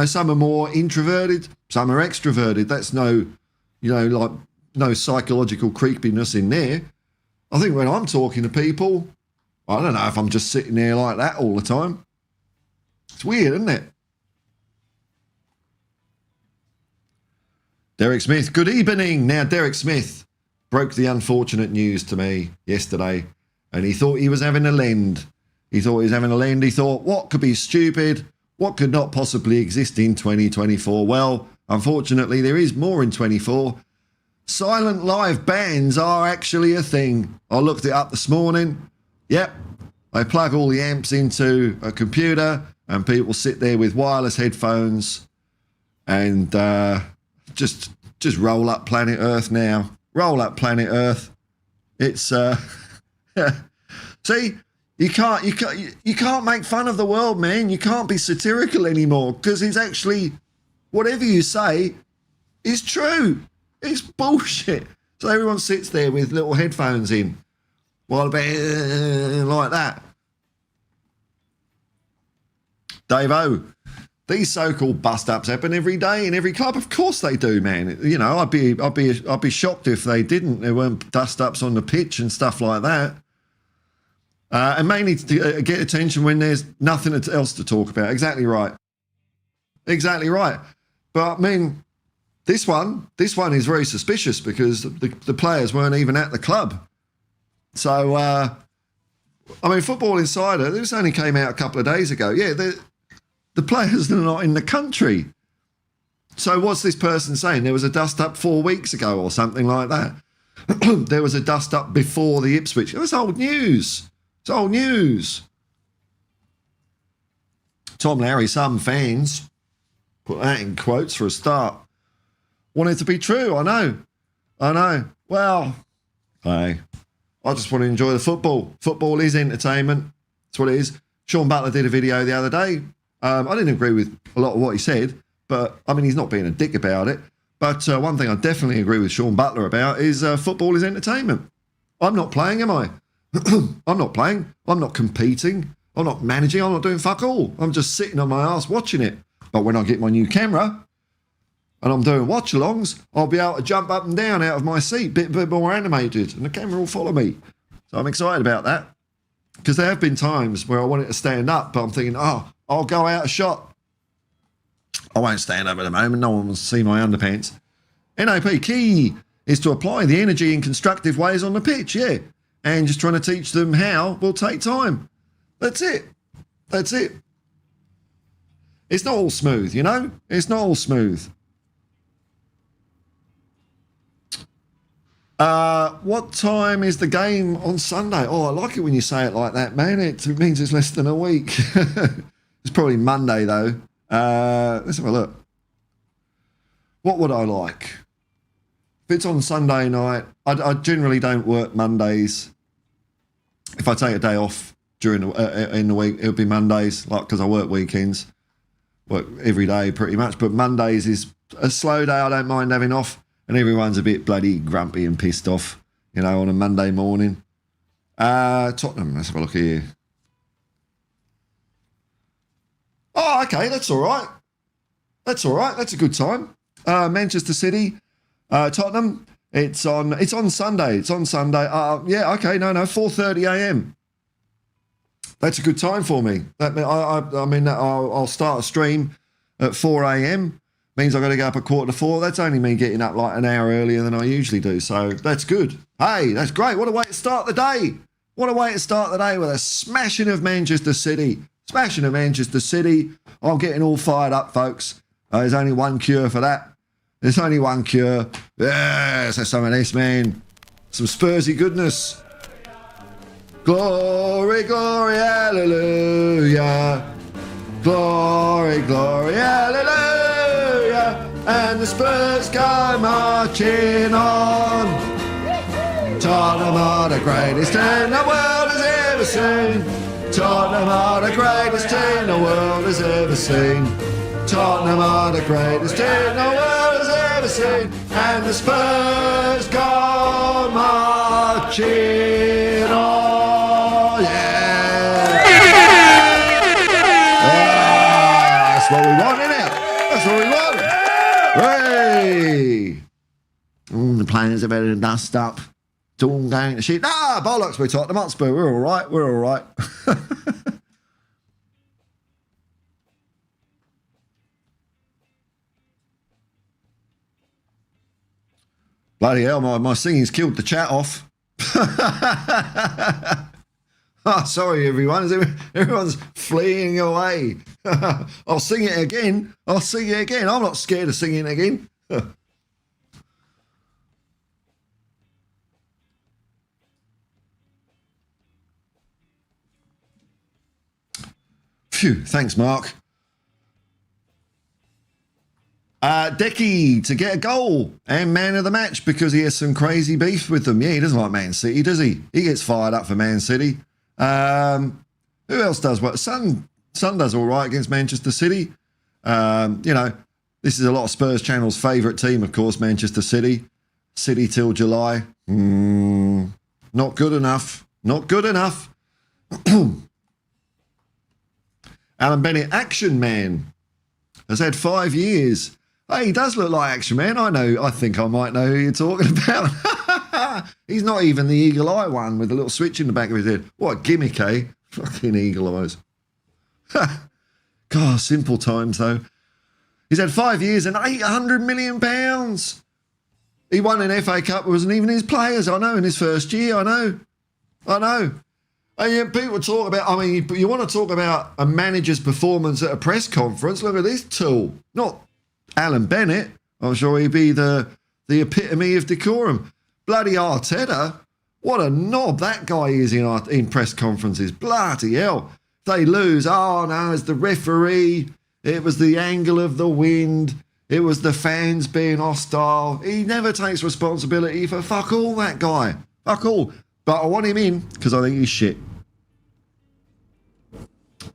some are more introverted, some are extroverted. That's no psychological creepiness in there. I think when I'm talking to people, I don't know if I'm just sitting there like that all the time. It's weird, isn't it? Derek Smith, good evening. Now, Derek Smith broke the unfortunate news to me yesterday, and he thought he was having a lend. He thought, what could be stupid? What could not possibly exist in 2024? Well, unfortunately, there is more in 24. Silent live bands are actually a thing. I looked it up this morning. Yep. They plug all the amps into a computer and people sit there with wireless headphones and just roll up Planet Earth now. Roll up Planet Earth. It's see, you can't make fun of the world, man. You can't be satirical anymore, because it's actually, whatever you say is true. It's bullshit. So everyone sits there with little headphones in while like that. Dave-O, these so-called bust-ups happen every day in every club. Of course they do, man. I'd be shocked if they didn't. There weren't dust-ups on the pitch and stuff like that. And mainly to get attention when there's nothing else to talk about. Exactly right. But I mean, this one is very suspicious because the players weren't even at the club. So, I mean, Football Insider, this only came out a couple of days ago. Yeah, the players are not in the country. So what's this person saying? There was a dust-up 4 weeks ago or something like that. There was a dust-up before the Ipswich. It was old news. It's old news. Tom Lowry, some fans, put that in quotes for a start, want it to be true. I know. Well, hey, I just want to enjoy the football. Football is entertainment. That's what it is. Sean Butler did a video the other day. I didn't agree with a lot of what he said, but I mean, he's not being a dick about it. But one thing I definitely agree with Sean Butler about is football is entertainment. I'm not playing, am I? I'm not playing. I'm not competing. I'm not managing. I'm not doing fuck all. I'm just sitting on my ass watching it. But when I get my new camera and I'm doing watch-alongs, I'll be able to jump up and down out of my seat, bit more animated, and the camera will follow me. So I'm excited about that. Because there have been times where I wanted to stand up, but I'm thinking, oh, I'll go out of shot. I won't stand up at the moment. No one will see my underpants. NAP key is to apply the energy in constructive ways on the pitch, yeah. And just trying to teach them how will take time. That's it. That's it. It's not all smooth, you know? It's not all smooth. What time is the game on Sunday? Oh, I like it when you say it like that, man. It means it's less than a week. It's probably Monday, though. Let's have a look. What would I like? If it's on Sunday night, I generally don't work Mondays. If I take a day off during in the week, it'll be Mondays, like because I work weekends, work every day pretty much. But Mondays is a slow day. I don't mind having off, and everyone's a bit bloody grumpy and pissed off, you know, on a Monday morning. Tottenham. Let's have a look here. Oh, okay, that's all right. That's all right. That's a good time. Manchester City, Tottenham. It's on Sunday. It's on Sunday. Yeah, okay, no, 4:30 a.m. That's a good time for me. I mean, I'll start a stream at 4 a.m. Means I've got to go up at 4:45. That's only me getting up like an hour earlier than I usually do. So that's good. Hey, that's great. What a way to start the day. What a way to start the day with a smashing of Manchester City. Smashing of Manchester City. I'm getting all fired up, folks. There's only one cure for that. There's only one cure. Yes, that's some of this, man. Some Spursy goodness. Glory, glory, hallelujah. Glory, glory, hallelujah. And the Spurs go marching on. Tottenham are the greatest team the world has ever seen. Tottenham are the greatest team the world has ever seen. Tottenham are the greatest team the world has ever seen. And the Spurs go marching on. Yeah! That's what we want, isn't it? That's what we want. Hey! The players are better to dust up. It's all going to shit. Ah, bollocks, we Tottenham Hotspur. We're all right. We're all right. Bloody hell, my singing's killed the chat off. Oh, sorry, everyone. Everyone's fleeing away. I'll sing it again. I'll sing it again. I'm not scared of singing again. Phew, thanks, Mark. Decky to get a goal and man of the match because he has some crazy beef with them. Yeah, he doesn't like Man City, does he? He gets fired up for Man City. Who else does what? Sun does all right against Manchester City. You know, this is a lot of Spurs Channel's favourite team, of course, Manchester City. City till July. Not good enough. Not good enough. Alan Bennett, Action Man, has had 5 years. Hey, he does look like Action Man. I think I might know who you're talking about. He's not even the eagle eye one with a little switch in the back of his head. What a gimmick, eh? Fucking eagle eyes. God, simple times, though. He's had 5 years and £800 million. He won an FA Cup. It wasn't even his players, I know, in his first year. I know. And yeah, people talk about, I mean, you want to talk about a manager's performance at a press conference. Look at this tool. Not Alan Bennett. I'm sure he'd be the epitome of decorum. Bloody Arteta. What a knob that guy is in press conferences. Bloody hell. If they lose, oh no, it's the referee. It was the angle of the wind. It was the fans being hostile. He never takes responsibility for fuck all, that guy. Fuck all. But I want him in because I think he's shit.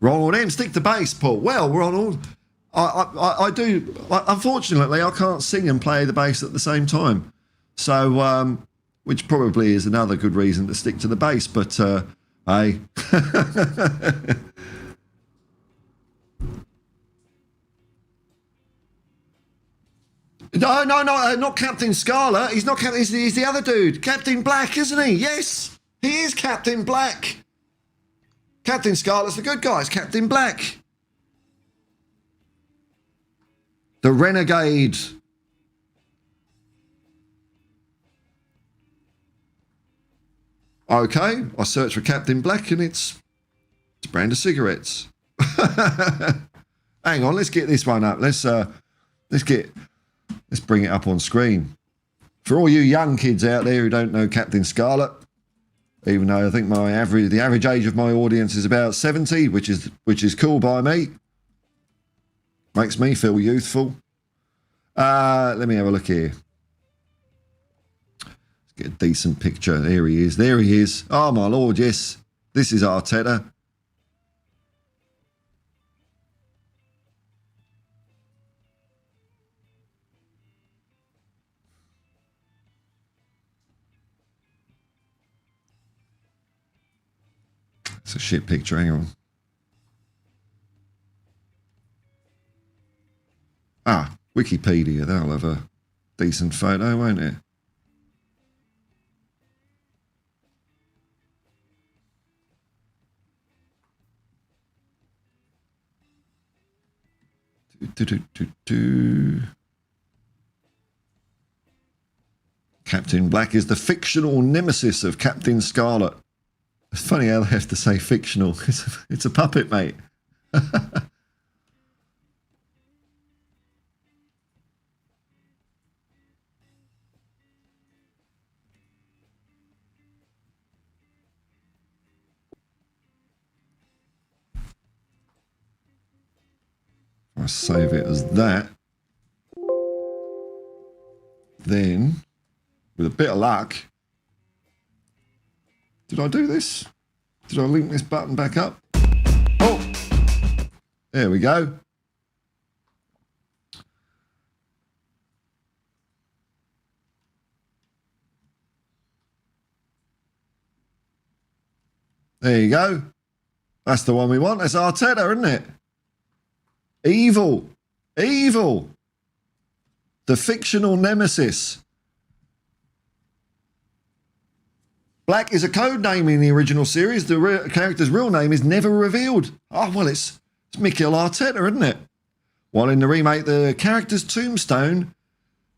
Ronald M, stick to bass, Paul. Well, Ronald, I do. Unfortunately, I can't sing and play the bass at the same time. So, which probably is another good reason to stick to the bass. But, hey. No, not Captain Scarlet. He's not Captain. He's the other dude. Captain Black, isn't he? Yes, he is Captain Black. Captain Scarlet's the good guy. It's Captain Black. The Renegade. Okay, I search for Captain Black and it's a brand of cigarettes. Hang on, let's get this one up. Let's bring it up on screen. For all you young kids out there who don't know Captain Scarlet, even though I think the average age of my audience is about 70, which is cool by me. Makes me feel youthful. Let me have a look here. Let's get a decent picture. There he is. There he is. Oh, my Lord, yes. This is Arteta. It's a shit picture, hang on. Ah, Wikipedia, that'll have a decent photo, won't it? Captain Black is the fictional nemesis of Captain Scarlet. It's funny how they have to say fictional. It's a puppet, mate. I save it as that. Then, with a bit of luck, did I do this? Did I link this button back up? Oh, there we go. There you go. That's the one we want. That's Arteta, isn't it? Evil. Evil. The fictional nemesis. Black is a code name in the original series. The character's real name is never revealed. Oh, well, it's Mikel Arteta, isn't it? While in the remake, the character's tombstone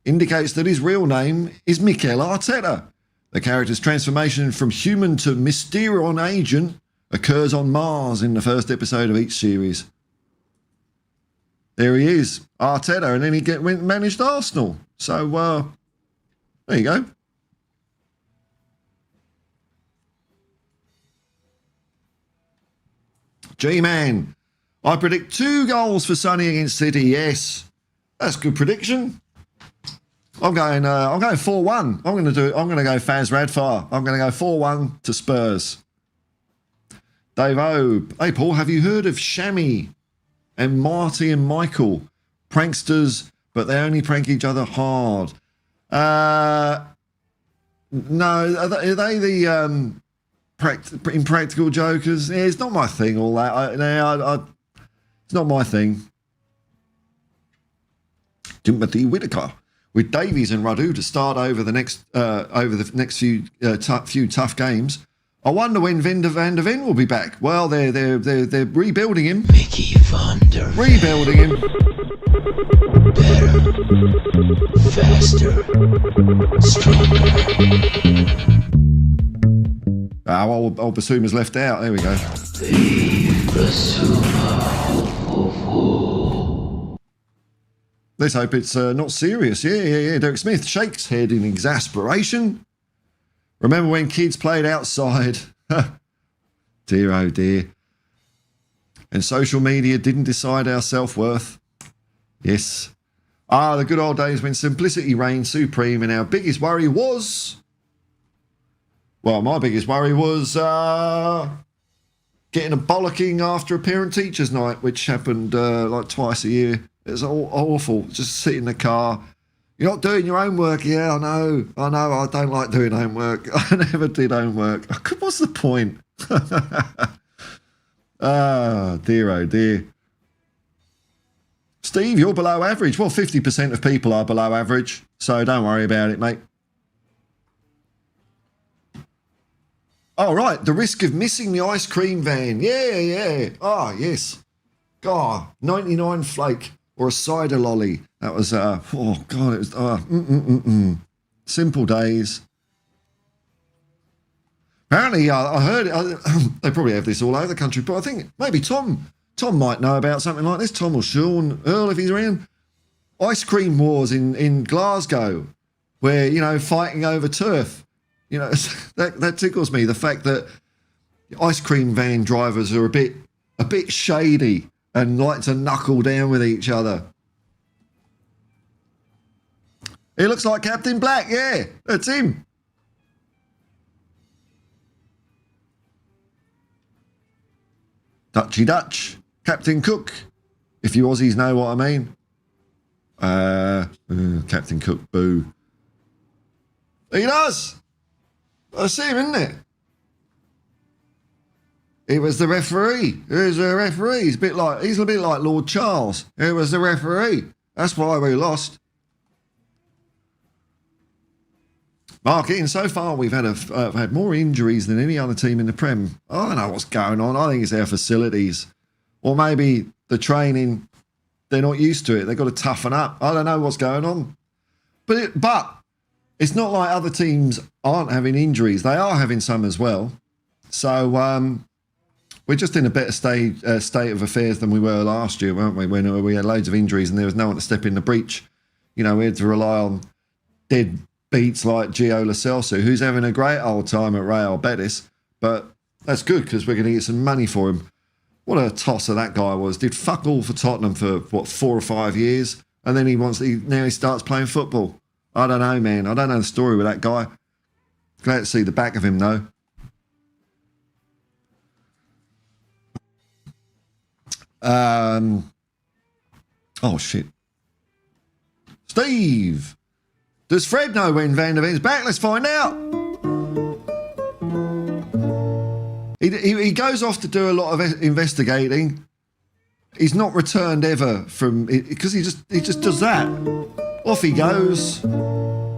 indicates that his real name is Mikel Arteta. The character's transformation from human to Mysterion agent occurs on Mars in the first episode of each series. There he is, Arteta, and then he managed Arsenal. So, there you go. G-Man, I predict 2 goals for Sonny against City. Yes, that's a good prediction. I'm going 4-1. I'm going to go Faz Radfire. I'm going to go 4-1 to Spurs. Dave O. Hey Paul, have you heard of Shammy and Marty and Michael? Pranksters, but they only prank each other hard. No, are they the Impractical Jokers? Yeah, it's not my thing, all that. It's not my thing. Timothy Whitaker with Davies and Radu to start over the next few tough games. I wonder when Van der Ven will be back. Well, they're rebuilding him. Mickey Van der Ven. Rebuilding him. Better, faster, stronger. Old Basuma's left out. There we go. Let's hope it's not serious. Yeah. Derek Smith shakes head in exasperation. Remember when kids played outside? Dear, oh dear. And social media didn't decide our self-worth. Yes. The good old days when simplicity reigned supreme and our biggest worry was... Well, my biggest worry was getting a bollocking after a parent teachers night, which happened like twice a year. It was awful. Just sit in the car. You're not doing your homework. Yeah, I know. I don't like doing homework. I never did homework. What's the point? Ah, dear, oh dear. Steve, you're below average. Well, 50% of people are below average, so don't worry about it, mate. Oh, right, the risk of missing the ice cream van. Yeah. Oh, yes. God, 99 flake or a cider lolly. That was, oh, God, it was, simple days. Apparently, I heard, they probably have this all over the country, but I think maybe Tom might know about something like this. Tom or Sean, Earl, if he's around. Ice cream wars in Glasgow, where, you know, fighting over turf. You know, that tickles me, the fact that ice cream van drivers are a bit shady and like to knuckle down with each other. He looks like Captain Black, yeah, that's him. Dutchy Dutch, Captain Cook, if you Aussies know what I mean. Captain Cook, boo. He does. I see him, isn't it? It was the referee. He's a bit like Lord Charles. It was the referee. That's why we lost. Mark, Ian, so far we've had more injuries than any other team in the Prem. I don't know what's going on. I think it's our facilities. Or maybe the training, they're not used to it. They've got to toughen up. I don't know what's going on. But it's not like other teams aren't having injuries. They are having some as well. So we're just in a better state of affairs than we were last year, weren't we? When we had loads of injuries and there was no one to step in the breach. You know, we had to rely on dead beats like Gio Lo Celso, who's having a great old time at Real Betis. But that's good because we're going to get some money for him. What a tosser that guy was. Did fuck all for Tottenham for, 4 or 5 years. And then now he starts playing football. I don't know, man. I don't know the story with that guy. Glad to see the back of him, though. Oh, shit. Steve! Does Fred know when Van der Ven's back? Let's find out. He goes off to do a lot of investigating. He's not returned ever from it because he just does that. Off he goes.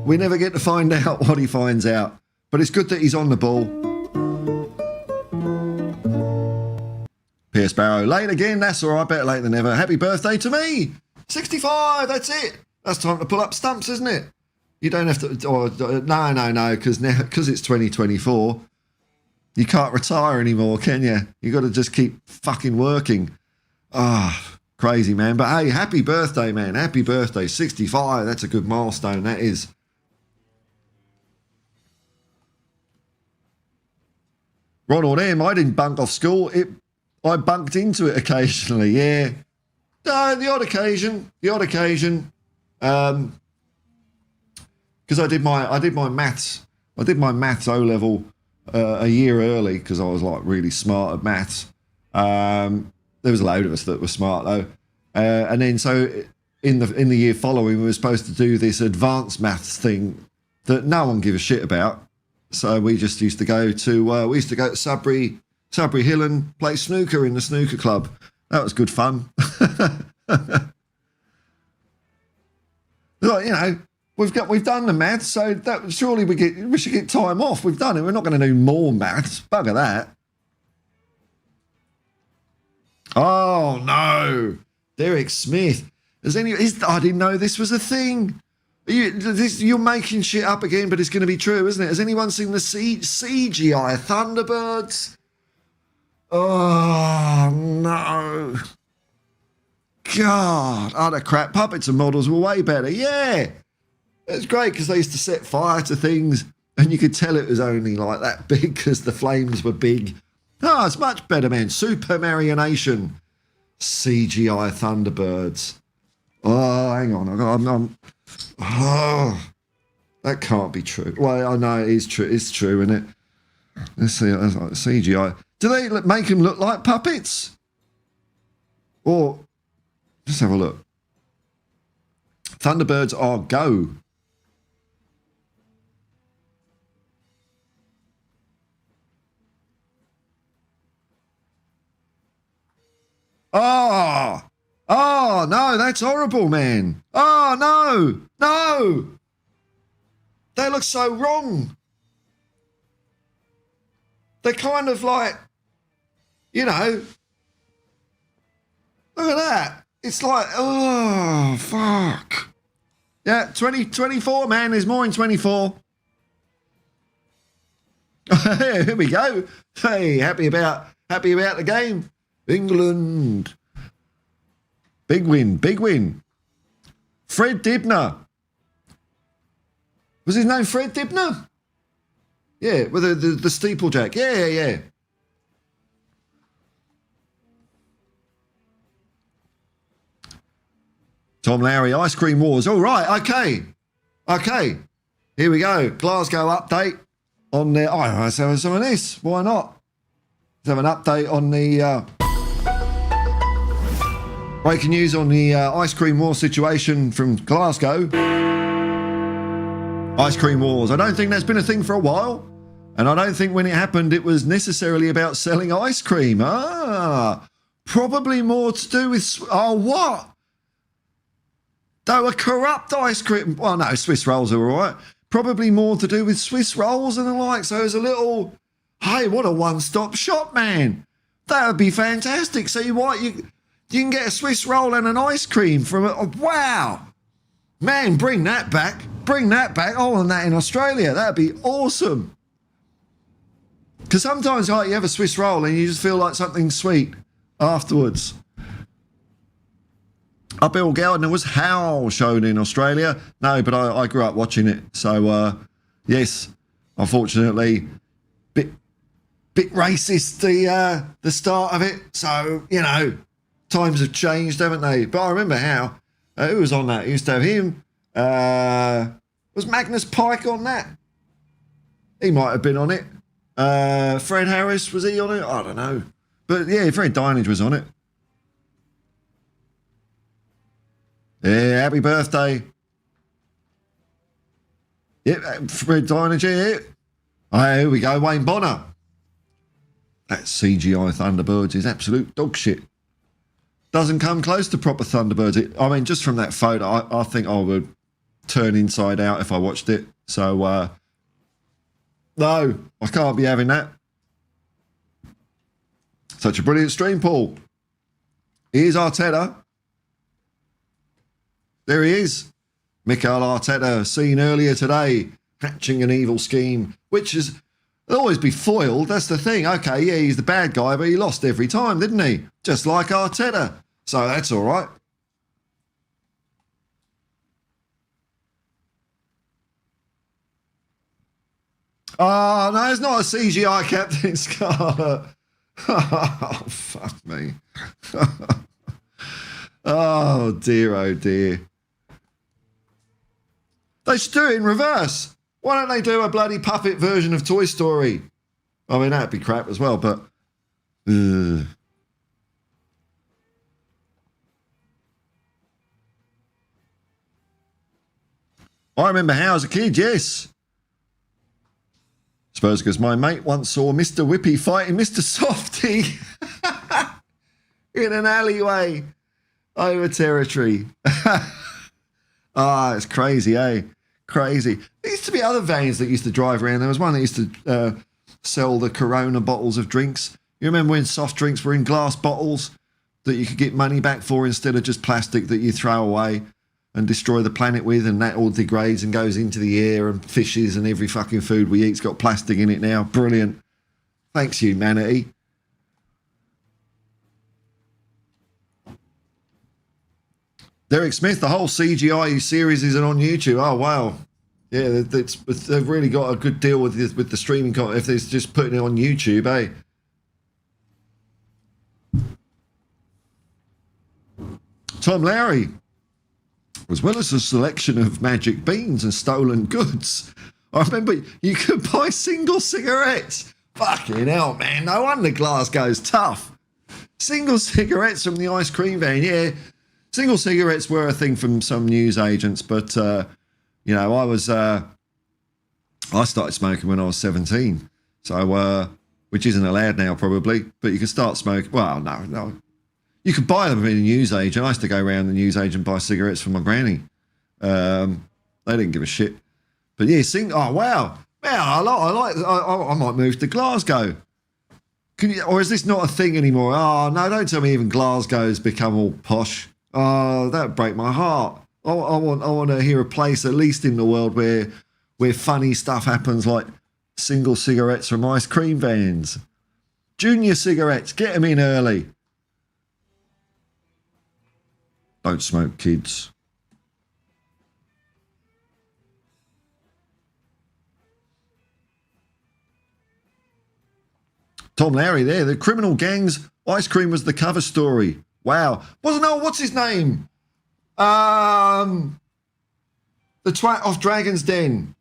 We never get to find out what he finds out. But it's good that he's on the ball. Pierce Barrow, late again. That's all right. Better late than never. Happy birthday to me. 65. That's it. That's time to pull up stumps, isn't it? You don't have to. No. Because it's 2024. You can't retire anymore, can you? You got to just keep fucking working. Ah, crazy, man. But hey, happy birthday, man. Happy birthday. 65. That's a good milestone. That is. Ronald M. I didn't bunk off school. I bunked into it occasionally. Yeah. No, the odd occasion. Because I did my maths. I did my maths O level a year early because I was like really smart at maths. There was a load of us that were smart though, and then so in the year following we were supposed to do this advanced maths thing that no one gave a shit about. So we just used to go to Sudbury Hill and play snooker in the snooker club. That was good fun. Like, you know, we've done the maths, so that surely we should get time off. We've done it. We're not going to do more maths. Bugger that. Oh no, Derek Smith. I didn't know this was a thing. You're making shit up again, but it's going to be true, isn't it? Has anyone seen the CGI Thunderbirds? Oh no. God, the crap puppets and models were way better. Yeah, it's great because they used to set fire to things and you could tell it was only like that big because the flames were big. Oh, it's much better, man. Super Marionation. CGI Thunderbirds. Oh, hang on. That can't be true. Well, I know it is true. It's true, isn't it? Let's see. CGI. Do they make them look like puppets? Or, let's have a look. Thunderbirds are go. Oh, no, that's horrible, man. Oh, no. They look so wrong. They're kind of like, you know, look at that. It's like, oh, fuck. Yeah, 24, man. There's more in 24. Here we go. Hey, happy about the game. England. Big win. Fred Dibner. Was his name Fred Dibner? Yeah, with the steeplejack. Yeah. Tom Lowry, Ice Cream Wars. All right, okay. Here we go. Glasgow update on the... let's have some of this. Why not? Let's have an update on the... breaking news on the Ice Cream War situation from Glasgow. Ice Cream Wars. I don't think that's been a thing for a while. And I don't think when it happened, it was necessarily about selling ice cream. Probably more to do with... what? They were corrupt ice cream. Well, no, Swiss rolls are all right. Probably more to do with Swiss rolls and the like. So it was a little, hey, what a one-stop shop, man. That would be fantastic. See what? You can get a Swiss roll and an ice cream from it. Wow. Man, bring that back. I want that in Australia. That'd be awesome. Because sometimes you have a Swiss roll and you just feel like something sweet afterwards. Bill Gardner was How shown in Australia? No, but I grew up watching it. So, yes, unfortunately, bit racist, the start of it. So, you know, times have changed, haven't they? But I remember How. Who was on that? I used to have him. Was Magnus Pike on that? He might have been on it. Fred Harris, was he on it? I don't know. But, yeah, Fred Dinage was on it. Yeah, happy birthday. Yep, Fred Dinage here. Oh, here we go, Wayne Bonner. That CGI Thunderbirds is absolute dog shit. Doesn't come close to proper Thunderbirds. I mean, just from that photo, I think I would turn inside out if I watched it. So, no, I can't be having that. Such a brilliant stream, Paul. Here's Arteta. There he is. Mikel Arteta, seen earlier today, hatching an evil scheme, which is always be foiled. That's the thing. Okay, yeah, he's the bad guy, but he lost every time, didn't he? Just like Arteta. So that's all right. Oh, no, it's not a CGI Captain Scarlet. Oh, fuck me. Oh, dear. They should do it in reverse. Why don't they do a bloody puppet version of Toy Story? I mean, that'd be crap as well, but... I remember How as a kid, yes. Suppose because my mate once saw Mr. Whippy fighting Mr. Softy in an alleyway over territory. It's crazy, eh? Crazy. There used to be other vans that used to drive around. There was one that used to sell the Corona bottles of drinks. You remember when soft drinks were in glass bottles that you could get money back for instead of just plastic that you throw away and destroy the planet with, and that all degrades and goes into the air, and fishes and every fucking food we eat's got plastic in it now. Brilliant. Thanks, humanity. Derek Smith, the whole CGI series isn't on YouTube. Oh, wow. Yeah, they've really got a good deal with the streaming content if they're just putting it on YouTube, eh? Tom Lowry. As well as a selection of magic beans and stolen goods. I remember you could buy single cigarettes. Fucking hell, man. No wonder Glasgow's tough. Single cigarettes from the ice cream van. Yeah, single cigarettes were a thing from some news agents, but, you know, I started smoking when I was 17. So, which isn't allowed now probably, but you can start smoking. Well, no. You could buy them in a news agent. I used to go around the news agent and buy cigarettes for my granny. They didn't give a shit. But yeah, oh, wow. I might move to Glasgow. Or is this not a thing anymore? Oh, no, don't tell me even Glasgow's become all posh. Oh, that would break my heart. I want to hear a place, at least in the world, where funny stuff happens, like single cigarettes from ice cream vans. Junior cigarettes, get them in early. Don't smoke, kids. Tom Larry there. The criminal gangs, ice cream was the cover story. Wow. What's his name? The twat off Dragon's Den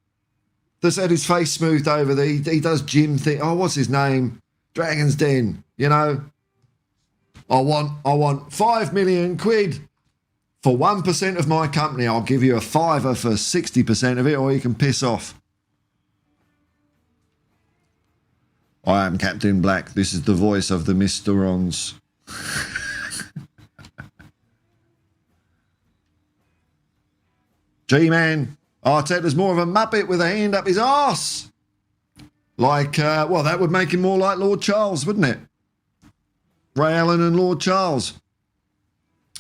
that's had his face smoothed over. He does gym thing. Oh, what's his name? Dragon's Den, you know. I want 5 million quid for 1% of my company. I'll give you a fiver for 60% of it, or you can piss off. I am Captain Black. This is the voice of the Mysterons. G-Man, Arteta's more of a muppet with a hand up his arse. Like, well, that would make him more like Lord Charles, wouldn't it? Ray Allen and Lord Charles.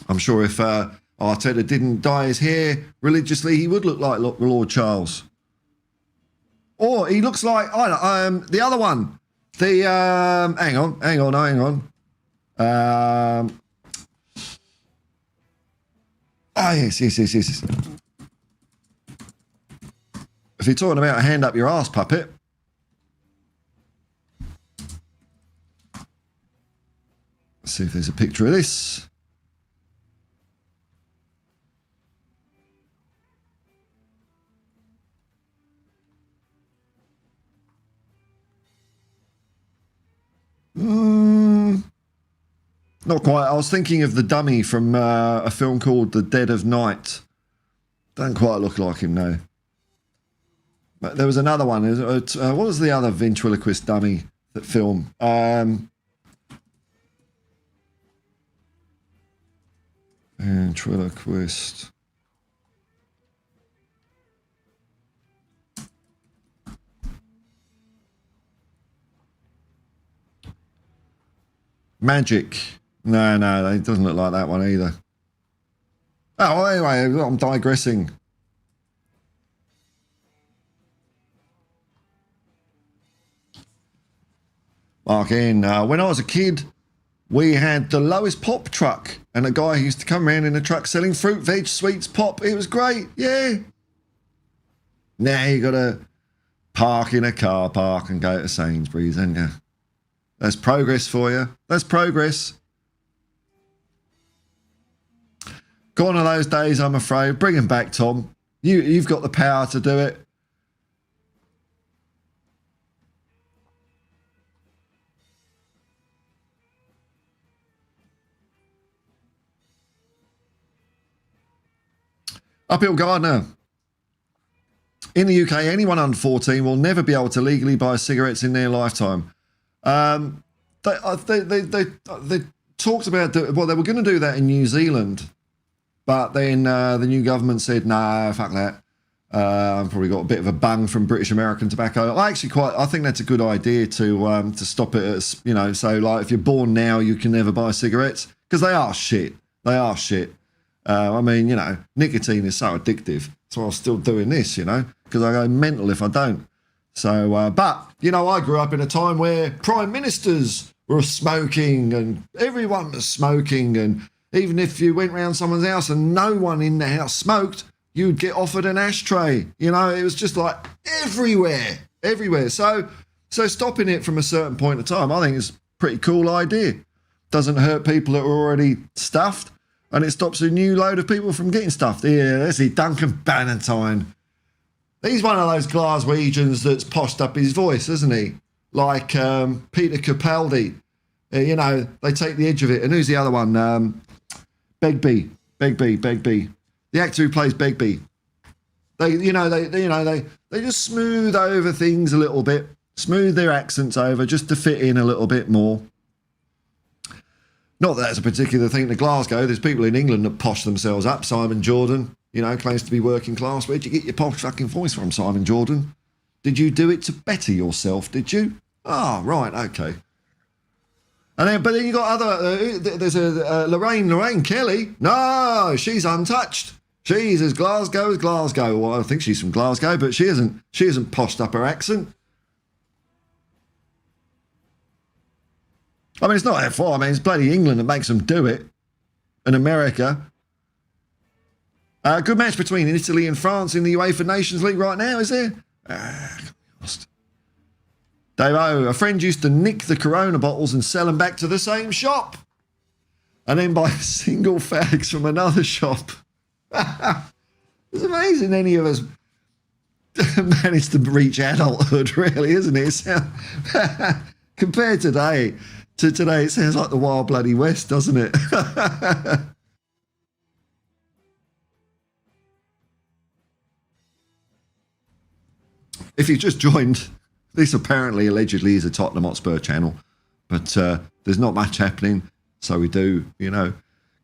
I'm sure if Arteta didn't dye his hair religiously, he would look like Lord Charles. Or he looks like, the other one. The, hang on. Yes. If you're talking about a hand up your arse puppet. Let's see if there's a picture of this. Not quite. I was thinking of the dummy from a film called The Dead of Night. Don't quite look like him, no. But there was another one. What was the other ventriloquist dummy that film? Ventriloquist. Magic. No, it doesn't look like that one either. Oh, well, anyway, I'm digressing. Mark in. When I was a kid, we had the lowest pop truck, and a guy who used to come around in a truck selling fruit, veg, sweets, pop. It was great. Yeah. Now you got to park in a car park and go to Sainsbury's, ain't you? That's progress for you. That's progress. Gone are those days, I'm afraid. Bring them back, Tom. You've got the power to do it. Uphill Gardner. In the UK, anyone under 14 will never be able to legally buy cigarettes in their lifetime. They talked about, they were going to do that in New Zealand, but then the new government said, no, fuck that. I've probably got a bit of a bung from British American tobacco. I think that's a good idea to stop it as, you know, so like if you're born now, you can never buy cigarettes, because they are shit. They are shit. I mean, you know, nicotine is so addictive. That's why I'm still doing this, you know, because I go mental if I don't. So, but, you know, I grew up in a time where prime ministers were smoking and everyone was smoking. And even if you went round someone's house and no one in the house smoked, you'd get offered an ashtray. You know, it was just like everywhere. So stopping it from a certain point of time, I think is a pretty cool idea. Doesn't hurt people that are already stuffed, and it stops a new load of people from getting stuffed. Yeah, there's he, Duncan Bannatyne. He's one of those Glaswegians that's poshed up his voice, isn't he? like Peter Capaldi. You know, they take the edge of it. And who's the other one? Begbie. The actor who plays Begbie. They just smooth over things a little bit, smooth their accents over just to fit in a little bit more. Not that that's a particular thing to Glasgow. There's people in England that posh themselves up. Simon Jordan, claims to be working class. Where'd you get your posh fucking voice from, Simon Jordan? Did you do it to better yourself, did you? Oh, right, okay. But then you got other, there's a Lorraine Kelly. No, she's untouched. She's as Glasgow as Glasgow. Well, I think she's from Glasgow, but she hasn't poshed up her accent. I mean, it's not that far. I mean, it's bloody England that makes them do it. And America. Good match between Italy and France in the UEFA Nations League right now, is there? Dave O, a friend used to nick the Corona bottles and sell them back to the same shop. And then buy single fags from another shop. It's amazing any of us managed to reach adulthood, really, isn't it? Compared to today, it sounds like the Wild Bloody West, doesn't it? If you just joined, this apparently allegedly is a Tottenham Hotspur channel, but there's not much happening, so we do,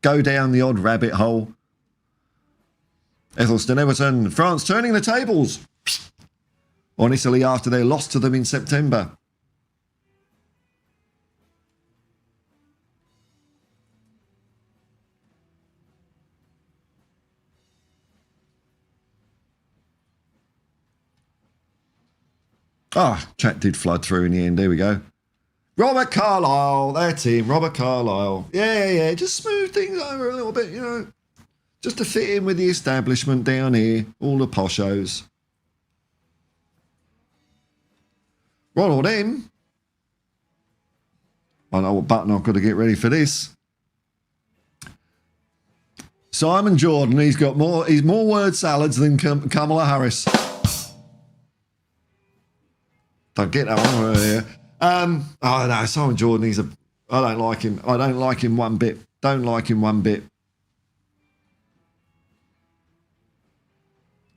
go down the odd rabbit hole. Ethelston Everton, France turning the tables on Italy after their loss to them in September. Chat did flood through in the end. There we go. Robert Carlyle, that's him, Robert Carlyle. Yeah, just smooth things over a little bit, just to fit in with the establishment down here, all the poshos. Ronald M. I know what button I've got to get ready for this. Simon Jordan, he's more word salads than Kamala Harris. Don't get that one over here. No, Simon Jordan, I don't like him. I don't like him one bit. Don't like him one bit.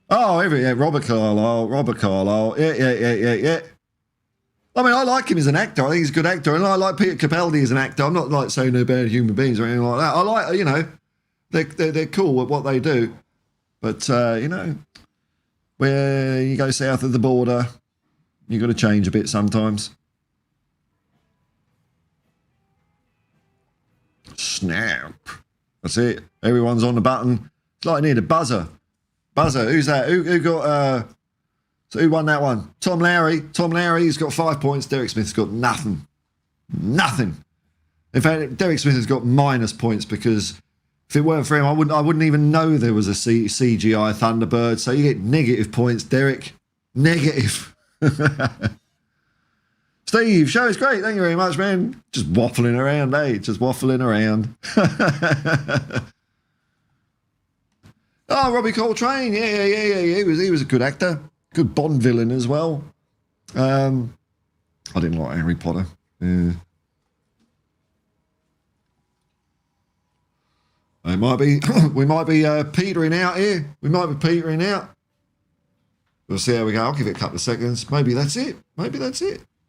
Robert Carlyle. Yeah. I mean, I like him as an actor. I think he's a good actor. And I like Peter Capaldi as an actor. I'm not like saying they're bad human beings or anything like that. I like, they're cool at what they do. But, where you go south of the border, you've got to change a bit sometimes. Snap. That's it. Everyone's on the button. It's like I need a buzzer. Who's that? Who got... So who won that one? Tom Lowry. Tom Lowry's got 5 points. Derek Smith's got nothing. Nothing. In fact, Derek Smith has got minus points because if it weren't for him, I wouldn't even know there was a CGI Thunderbird. So you get negative points, Derek. Negative. Steve, show is great. Thank you very much, man. Just waffling around, eh? Just waffling around. Robbie Coltrane. Yeah. He was a good actor. Good Bond villain as well. I didn't like Harry Potter. Yeah. We might be petering out here. We might be petering out. We'll see how we go. I'll give it a couple of seconds. Maybe that's it.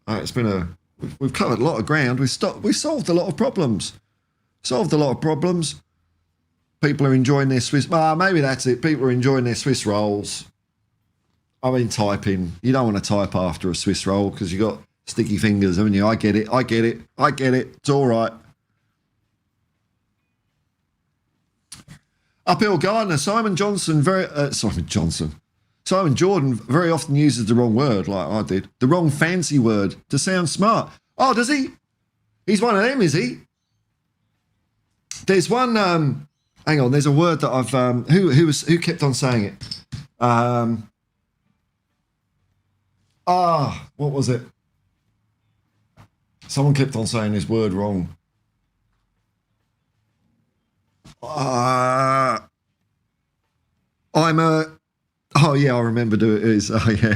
It's been we've covered a lot of ground. We solved a lot of problems. People are enjoying their Swiss. Maybe that's it. People are enjoying their Swiss rolls. I mean, typing. You don't want to type after a Swiss roll because you got sticky fingers, haven't you? I get it. It's all right. Uphill Gardner. Simon Jordan very often uses the wrong word, like I did. The wrong fancy word to sound smart. Oh, does he? He's one of them, is he? There's one. Hang on. There's a word that I've. Who kept on saying it? What was it? Someone kept on saying this word wrong. I remember who it is. Oh, yeah.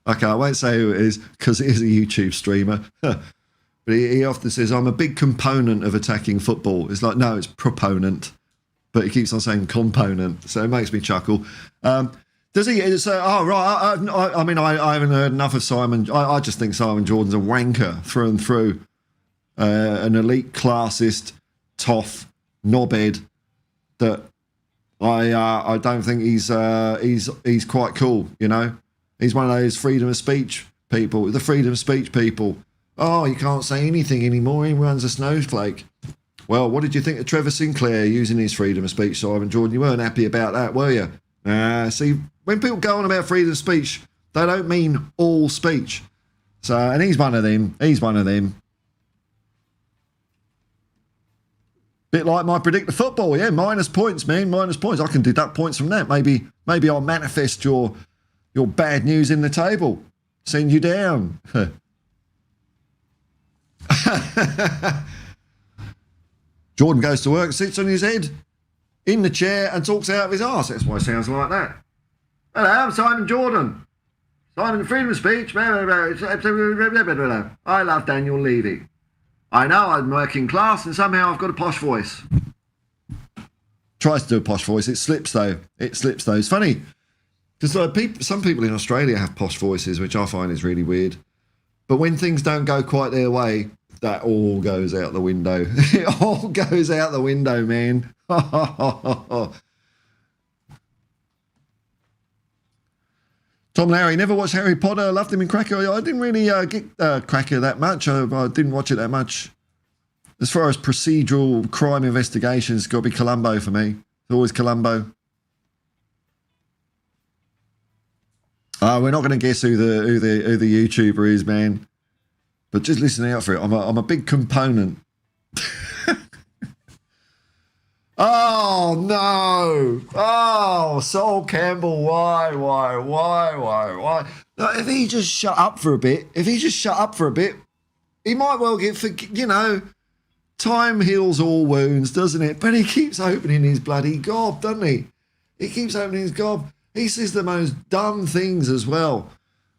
Okay, I won't say who it is because it is a YouTube streamer. But he often says, I'm a big component of attacking football. It's like, no, it's proponent. But he keeps on saying component. So it makes me chuckle. Does he? So, oh, right. I mean, I haven't heard enough of Simon. I just think Simon Jordan's a wanker through and through. An elite classist, toff, knobhead that I don't think he's quite cool, you know? He's one of those freedom of speech people, the freedom of speech people. Oh, you can't say anything anymore. Everyone's a snowflake. Well, what did you think of Trevor Sinclair using his freedom of speech, Simon Jordan? You weren't happy about that, were you? See, when people go on about freedom of speech, they don't mean all speech. So, and he's one of them. He's one of them. Bit like my predictor football, yeah. Minus points, man. Minus points. I can deduct points from that. Maybe I'll manifest your bad news in the table. Send you down. Jordan goes to work, sits on his head in the chair and talks out of his arse. That's why it sounds like that. Hello, I'm Simon Jordan. Simon, freedom of speech. I love Daniel Levy. I know I'm working class and somehow I've got a posh voice. Tries to do a posh voice. It slips though. It's funny because some people in Australia have posh voices, which I find is really weird. But when things don't go quite their way, that all goes out the window. It all goes out the window, man. Tom Lowry, never watched Harry Potter. I loved him in Cracker. I didn't really get Cracker that much. I didn't watch it that much. As far as procedural crime investigations, it's got to be Columbo for me. It's always Columbo. We're not going to guess who the YouTuber is, man. But just listen out for it. I'm a big component. Oh, no. Oh, Sol Campbell, why? Now, if he just shut up for a bit, he might well get, time heals all wounds, doesn't it? But he keeps opening his bloody gob, doesn't he? He keeps opening his gob. He says the most dumb things as well.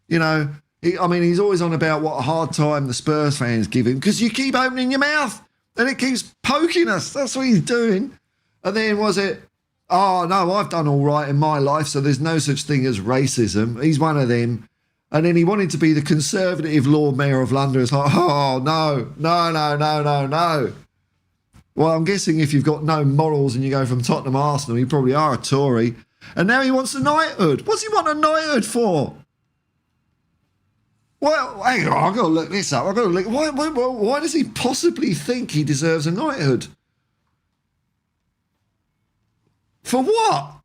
He's always on about what a hard time the Spurs fans give him because you keep opening your mouth and it keeps poking us. That's what he's doing. And then was it, oh, no, I've done all right in my life, so there's no such thing as racism. He's one of them. And then he wanted to be the Conservative Lord Mayor of London. It's like, oh, no. Well, I'm guessing if you've got no morals and you go from Tottenham Arsenal, you probably are a Tory. And now he wants a knighthood. What's he want a knighthood for? Well, hang on, I've got to look this up. Why does he possibly think he deserves a knighthood? For what?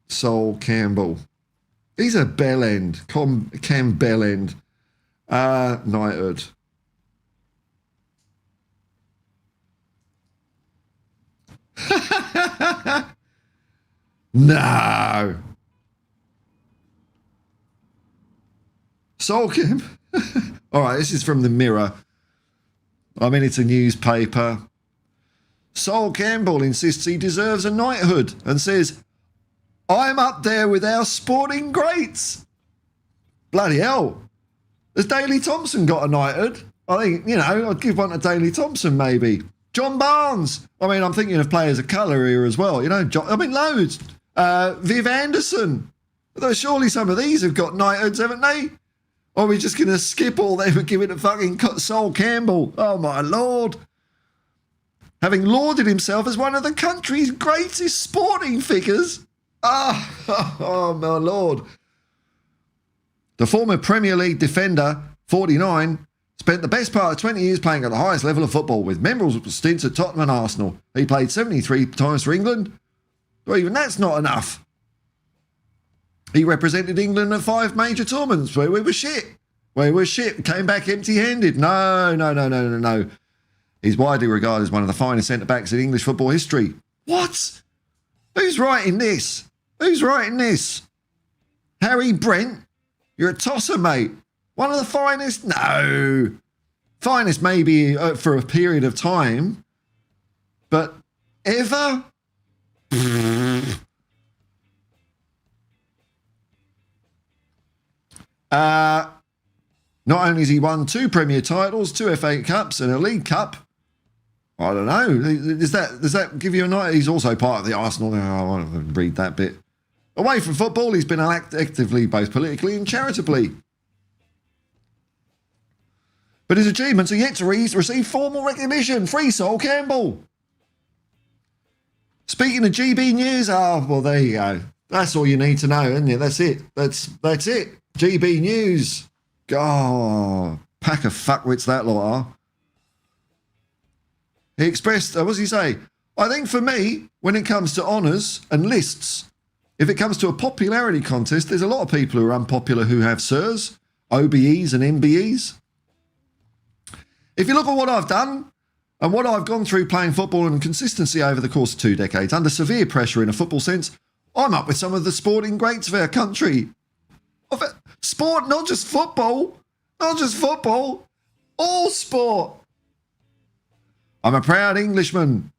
Sol Campbell. He's a bellend. Cam Bellend. Knighthood. No. Sol Campbell. All right, this is from the Mirror. It's a newspaper. Sol Campbell insists he deserves a knighthood and says, I'm up there with our sporting greats. Bloody hell. Has Daley Thompson got a knighthood? I think, I'd give one to Daley Thompson maybe. John Barnes. I'm thinking of players of colour here as well. Loads. Viv Anderson. Though surely some of these have got knighthoods, haven't they? Or are we just going to skip all them and give it to fucking Sol Campbell? Oh, my Lord. Having lauded himself as one of the country's greatest sporting figures. Oh, my Lord. The former Premier League defender, 49, spent the best part of 20 years playing at the highest level of football with memorable stints at Tottenham and Arsenal. He played 73 times for England. Well, even that's not enough. He represented England at 5 major tournaments where we were shit. Came back empty-handed. No. He's widely regarded as one of the finest centre-backs in English football history. What? Who's writing this? Harry Brent? You're a tosser, mate. One of the finest? No. Finest maybe for a period of time. But ever? Not only has he won 2 Premier titles, 2 FA Cups and a League Cup, I don't know. Does that give you a night? He's also part of the Arsenal. Oh, I want to read that bit. Away from football, he's been actively both politically and charitably. But his achievements are yet to receive formal recognition. Free Sol Campbell. Speaking of GB News, well, there you go. That's all you need to know, isn't it? That's it. That's it. GB News. God, pack of fuckwits that lot are. He expressed, what does he say? I think for me, when it comes to honours and lists, if it comes to a popularity contest, there's a lot of people who are unpopular who have Sirs, OBEs and MBEs. If you look at what I've done and what I've gone through playing football and consistency over the course of 2 decades, under severe pressure in a football sense, I'm up with some of the sporting greats of our country. Sport, not just football. Not just football. All sport. I'm a proud Englishman.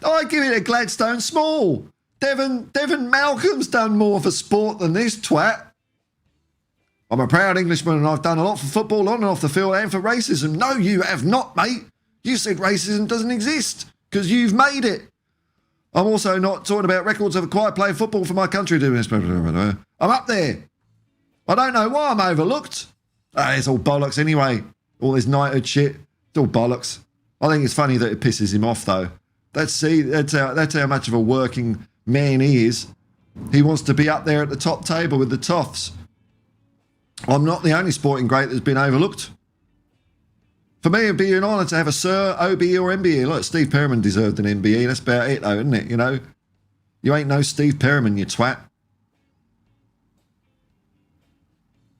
I give it a Gladstone small. Devon Malcolm's done more for sport than this twat. I'm a proud Englishman and I've done a lot for football on and off the field and for racism. No, you have not, mate. You said racism doesn't exist because you've made it. I'm also not talking about records of a quiet play football for my country. I'm up there. I don't know why I'm overlooked. It's all bollocks anyway. All this knighthood shit. It's all bollocks. I think it's funny that it pisses him off though. That's how much of a working man he is. He wants to be up there at the top table with the toffs. I'm not the only sporting great that's been overlooked. For me, it'd be an honour to have a Sir, OBE or MBE. Look, Steve Perriman deserved an MBE. That's about it, though, isn't it? You know, you ain't no Steve Perriman, you twat.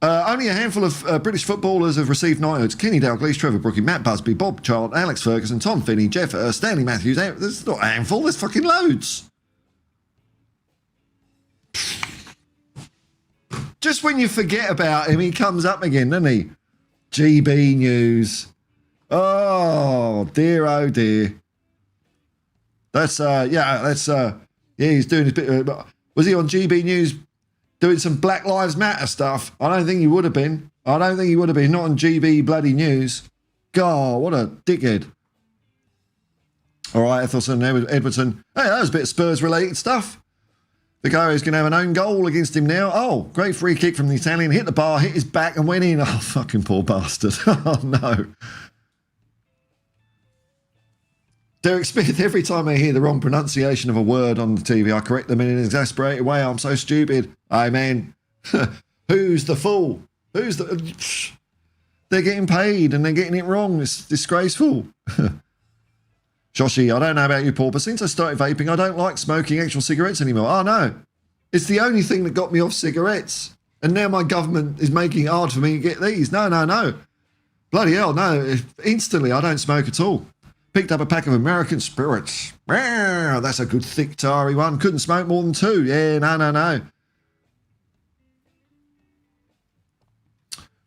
Only a handful of British footballers have received knighthoods. Kenny Dalglish, Trevor Brookie, Matt Busby, Bob Child, Alex Ferguson, Tom Finney, Jeff Stanley Matthews. There's not a handful, there's fucking loads. Just when you forget about him, he comes up again, doesn't he? GB News. Oh dear. That's he's doing his bit. Was he on GB News doing some Black Lives Matter stuff? I don't think he would have been. Not on GB bloody News. God, what a dickhead. All right, Ethelson, Edwardson. Hey, that was a bit of Spurs related stuff. The guy who's going to have an own goal against him now. Oh, great free kick from the Italian. Hit the bar, hit his back and went in. Oh, fucking poor bastard. Oh, no. Derek Smith, every time I hear the wrong pronunciation of a word on the TV, I correct them in an exasperated way. I'm so stupid. Hey, man. Who's the fool? They're getting paid and they're getting it wrong. It's disgraceful. Joshi, I don't know about you, Paul, but since I started vaping, I don't like smoking actual cigarettes anymore. Oh, no. It's the only thing that got me off cigarettes. And now my government is making it hard for me to get these. No. Bloody hell, no. Instantly, I don't smoke at all. Picked up a pack of American Spirits. That's a good thick, tarry one. Couldn't smoke more than 2. Yeah, no.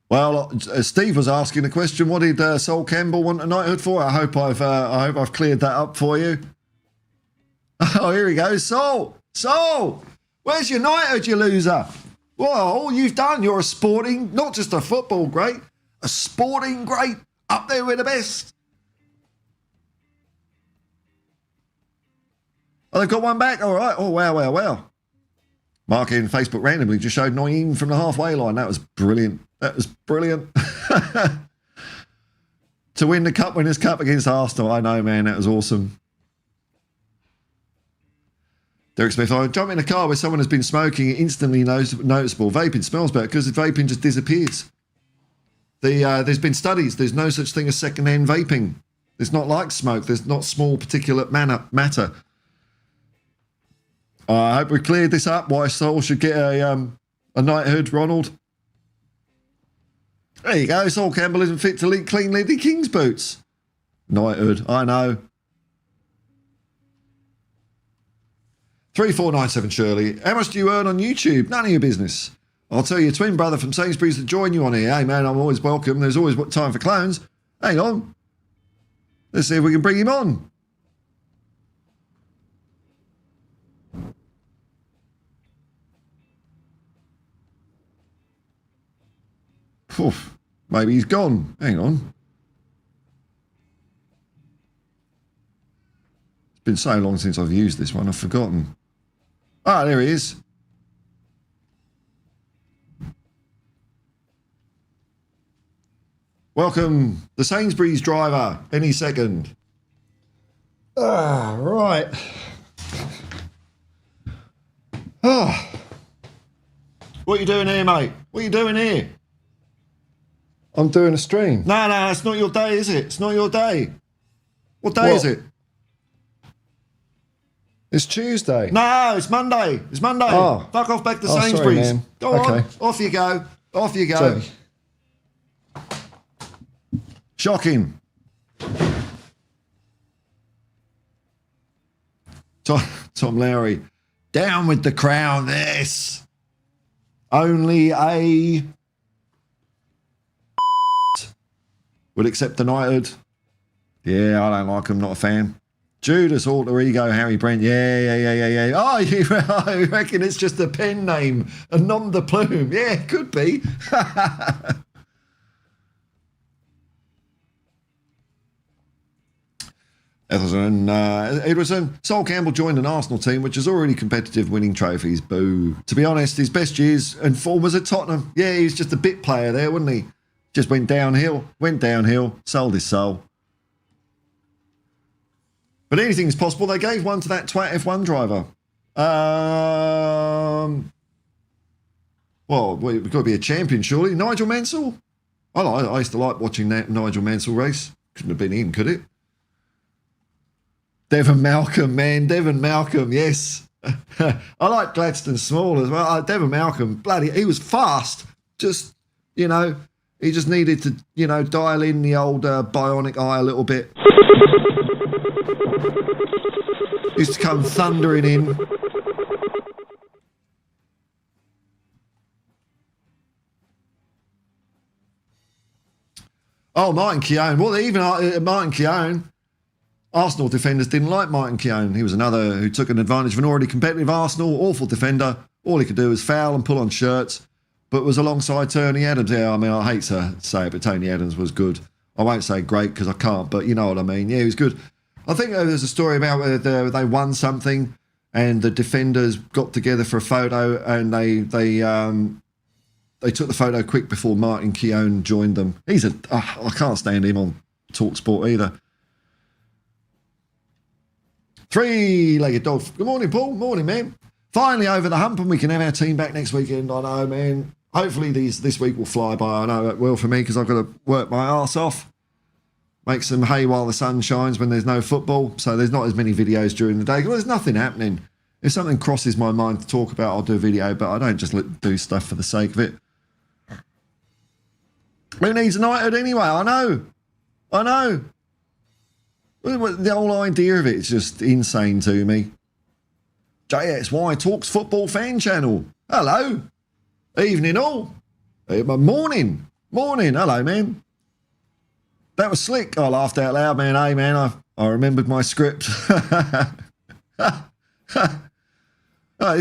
Well, Steve was asking the question, what did Sol Campbell want a knighthood for? I hope I've cleared that up for you. Oh, here he goes. Sol, where's your knighthood, you loser? Well, all you've done, you're a sporting, not just a football great, a sporting great, up there with the best. Oh, they've got one back? All right. Oh, wow. Marking Facebook randomly just showed 9 from the halfway line. That was brilliant. To win the Cup Winners' Cup against Arsenal. I know, man. That was awesome. Derek Smith, I jump in a car where someone has been smoking, instantly noticeable. Vaping smells better because the vaping just disappears. There's been studies. There's no such thing as second-hand vaping. It's not like smoke. There's not small particulate matter. I hope we cleared this up. Why Sol should get a knighthood, Ronald. There you go. Sol Campbell isn't fit to clean Lady King's boots. Knighthood, I know. 3497 Shirley. How much do you earn on YouTube? None of your business. I'll tell your twin brother from Sainsbury's to join you on here. Hey, man, I'm always welcome. There's always time for clones. Hang on. Let's see if we can bring him on. Oof, maybe he's gone. Hang on. It's been so long since I've used this one, I've forgotten. Ah, there he is. Welcome, the Sainsbury's driver, any second. Ah, right. Ah. What are you doing here, mate? What are you doing here? I'm doing a stream. No, it's not your day, is it? It's not your day. What day is it? It's Tuesday. No, it's Monday. It's Monday. Oh. Fuck off back to Oh, sorry, Sainsbury's. man. Go on. Okay. Off you go. Off you go. Sorry. Shocking. Tom Lowry. Down with the crown, this. Only a would accept the knighthood. Yeah, I don't like him, not a fan. Judas, alter ego, Harry Brent. Yeah. Oh, you reckon it's just a pen name, a nom de plume? Yeah, could be. Edwardson. Sol Campbell joined an Arsenal team which is already competitive, winning trophies. Boo. To be honest, his best years and form was at Tottenham. Yeah, he was just a bit player there, wasn't he? Just went downhill, sold his soul. But anything's possible. They gave one to that twat F1 driver. Well, we've got to be a champion, surely. Nigel Mansell? I used to like watching that Nigel Mansell race. Couldn't have been him, could it? Devon Malcolm, man. Devon Malcolm, yes. I like Gladstone Small as well. Devon Malcolm, bloody, he was fast. Just, he just needed to, dial in the old bionic eye a little bit. Used to come thundering in. Oh, Martin Keown. Well, even Martin Keown, Arsenal defenders didn't like Martin Keown. He was another who took an advantage of an already competitive Arsenal. Awful defender. All he could do was foul and pull on shirts, but was alongside Tony Adams. Yeah, I mean, I hate to say it, but Tony Adams was good. I won't say great because I can't, but you know what I mean. Yeah, he was good. I think there's a story about where they won something and the defenders got together for a photo and they took the photo quick before Martin Keown joined them. I can't stand him on TalkSport either. Three-legged dog. Good morning, Paul. Morning, man. Finally over the hump and we can have our team back next weekend. I know, man. Hopefully this week will fly by. I know it will for me because I've got to work my arse off. Make some hay while the sun shines when there's no football. So there's not as many videos during the day. Well, there's nothing happening. If something crosses my mind to talk about, I'll do a video, but I don't just do stuff for the sake of it. Who needs a knighthood anyway? I know. The whole idea of it is just insane to me. JSY Talks Football Fan Channel. Hello. Evening all. Morning. Hello, man. That was slick. I laughed out loud, man. Hey, man, I remembered my script. He's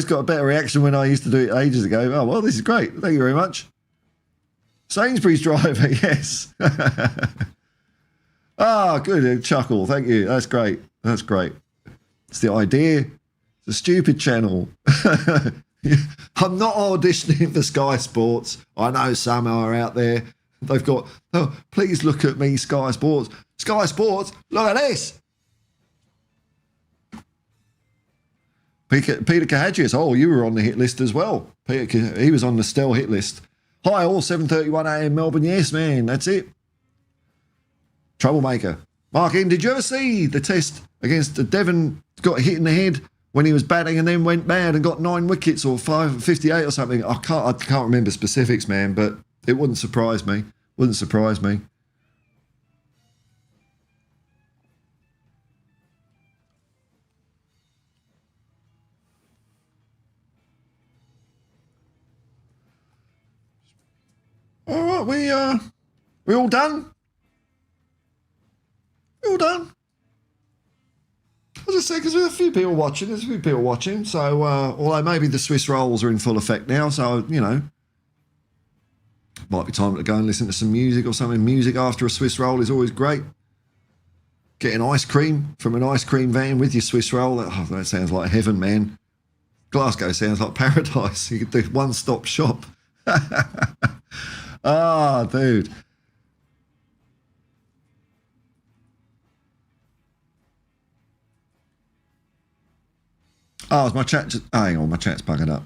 got a better reaction when I used to do it ages ago. Oh, well, this is great. Thank you very much. Sainsbury's driver, yes. Good. Chuckle. Thank you. That's great. It's the idea. It's a stupid channel. I'm not auditioning for Sky Sports. I know some are out there. They've got, please look at me, Sky Sports. Sky Sports, look at this. Peter Kahagias, you were on the hit list as well. He was on the Stell hit list. Hi all, 7:31 a.m. Melbourne. Yes, man, that's it. Troublemaker. Mark N, did you ever see the test against Devon? Got hit in the head when he was batting and then went bad and got 9 wickets or 558 or something. I can't remember specifics, man, but it wouldn't surprise me. All right, we all done? All done? I'll just say, because there's a few people watching. So, although maybe the Swiss rolls are in full effect now, so, Might be time to go and listen to some music or something. Music after a Swiss roll is always great. Getting ice cream from an ice cream van with your Swiss roll. That sounds like heaven, man. Glasgow sounds like paradise. You could do one-stop shop. Ah, dude. Oh, is my chat just... Oh, hang on, my chat's bugging up.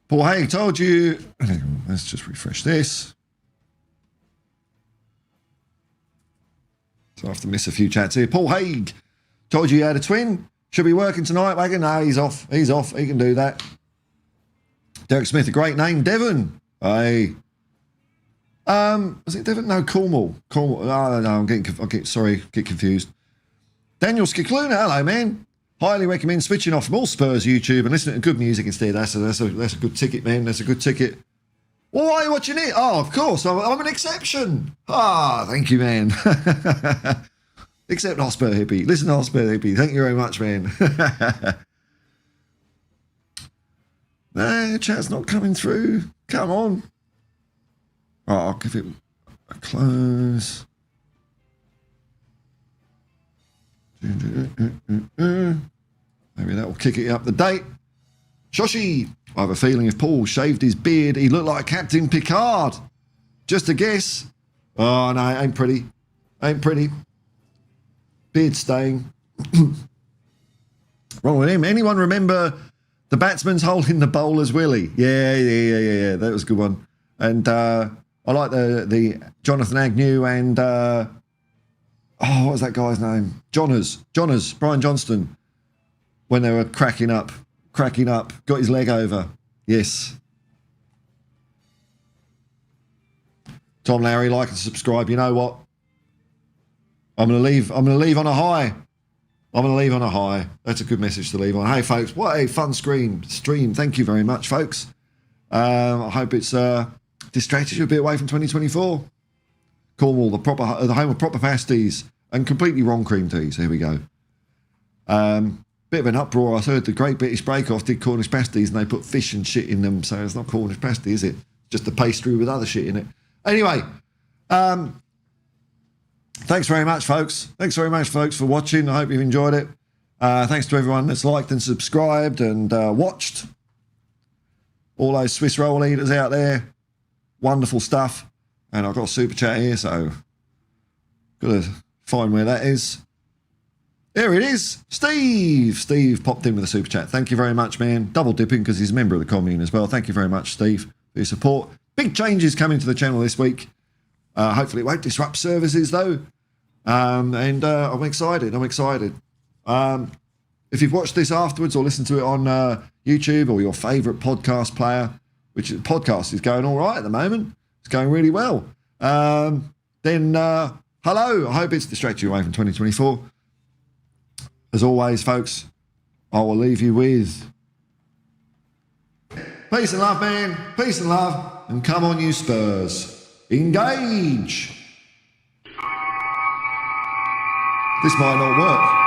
Paul Haig told you... Hang on, let's just refresh this. So I have to miss a few chats here. Paul Haig told you had a twin. Should be working tonight, wagon. No, he's off. He's off. He can do that. Derek Smith, a great name. Devon. Hey. Was it Devon? No, Cornwall. Cornwall. Oh, no, I'm getting confused. Daniel Skikluna, hello, man. Highly recommend switching off from all Spurs YouTube and listening to good music instead. That's a good ticket, man. That's a good ticket. Well, why are you watching it? Oh, of course. I'm an exception. Ah, thank you, man. Except Hotspur Hippie. Listen to Hotspur Hippie. Thank you very much, man. No, chat's not coming through. Come on. Oh, I'll give it a close. Maybe that will kick it up the date. Shoshi, I have a feeling if Paul shaved his beard, he'd look like Captain Picard. Just a guess. Oh, no, it ain't pretty. Ain't pretty. Beard staying. Wrong with him. Anyone remember the batsman's holding the bowler's willy? Yeah. That was a good one. And I like the Jonathan Agnew and what was that guy's name? Johnners, Brian Johnston. When they were cracking up, got his leg over. Yes. Tom Lowry, like and subscribe. You know what? I'm gonna leave on a high. That's a good message to leave on. Hey folks, what a fun stream. Thank you very much, folks. I hope it's distracted you a bit away from 2024. Cornwall, the home of proper pasties and completely wrong cream teas. Here we go. Bit of an uproar. I heard the Great British Bake Off did Cornish pasties and they put fish and shit in them, so it's not Cornish pasty, is it? Just a pastry with other shit in it. Anyway, thanks very much, folks. For watching. I hope you've enjoyed it. Thanks to everyone that's liked and subscribed and watched. All those Swiss roll eaters out there. Wonderful stuff. And I've got a super chat here, so got to find where that is. There it is. Steve popped in with a super chat. Thank you very much, man. Double dipping because he's a member of the commune as well. Thank you very much, Steve, for your support. Big changes coming to the channel this week. Hopefully it won't disrupt services though. I'm excited. If you've watched this afterwards or listened to it on YouTube or your favourite podcast player, which podcast is going all right at the moment. It's going really well. Then hello. I hope it's distracted you away from 2024. As always, folks, I will leave you with peace and love, man. Peace and love. And come on, you Spurs. Engage. This might not work.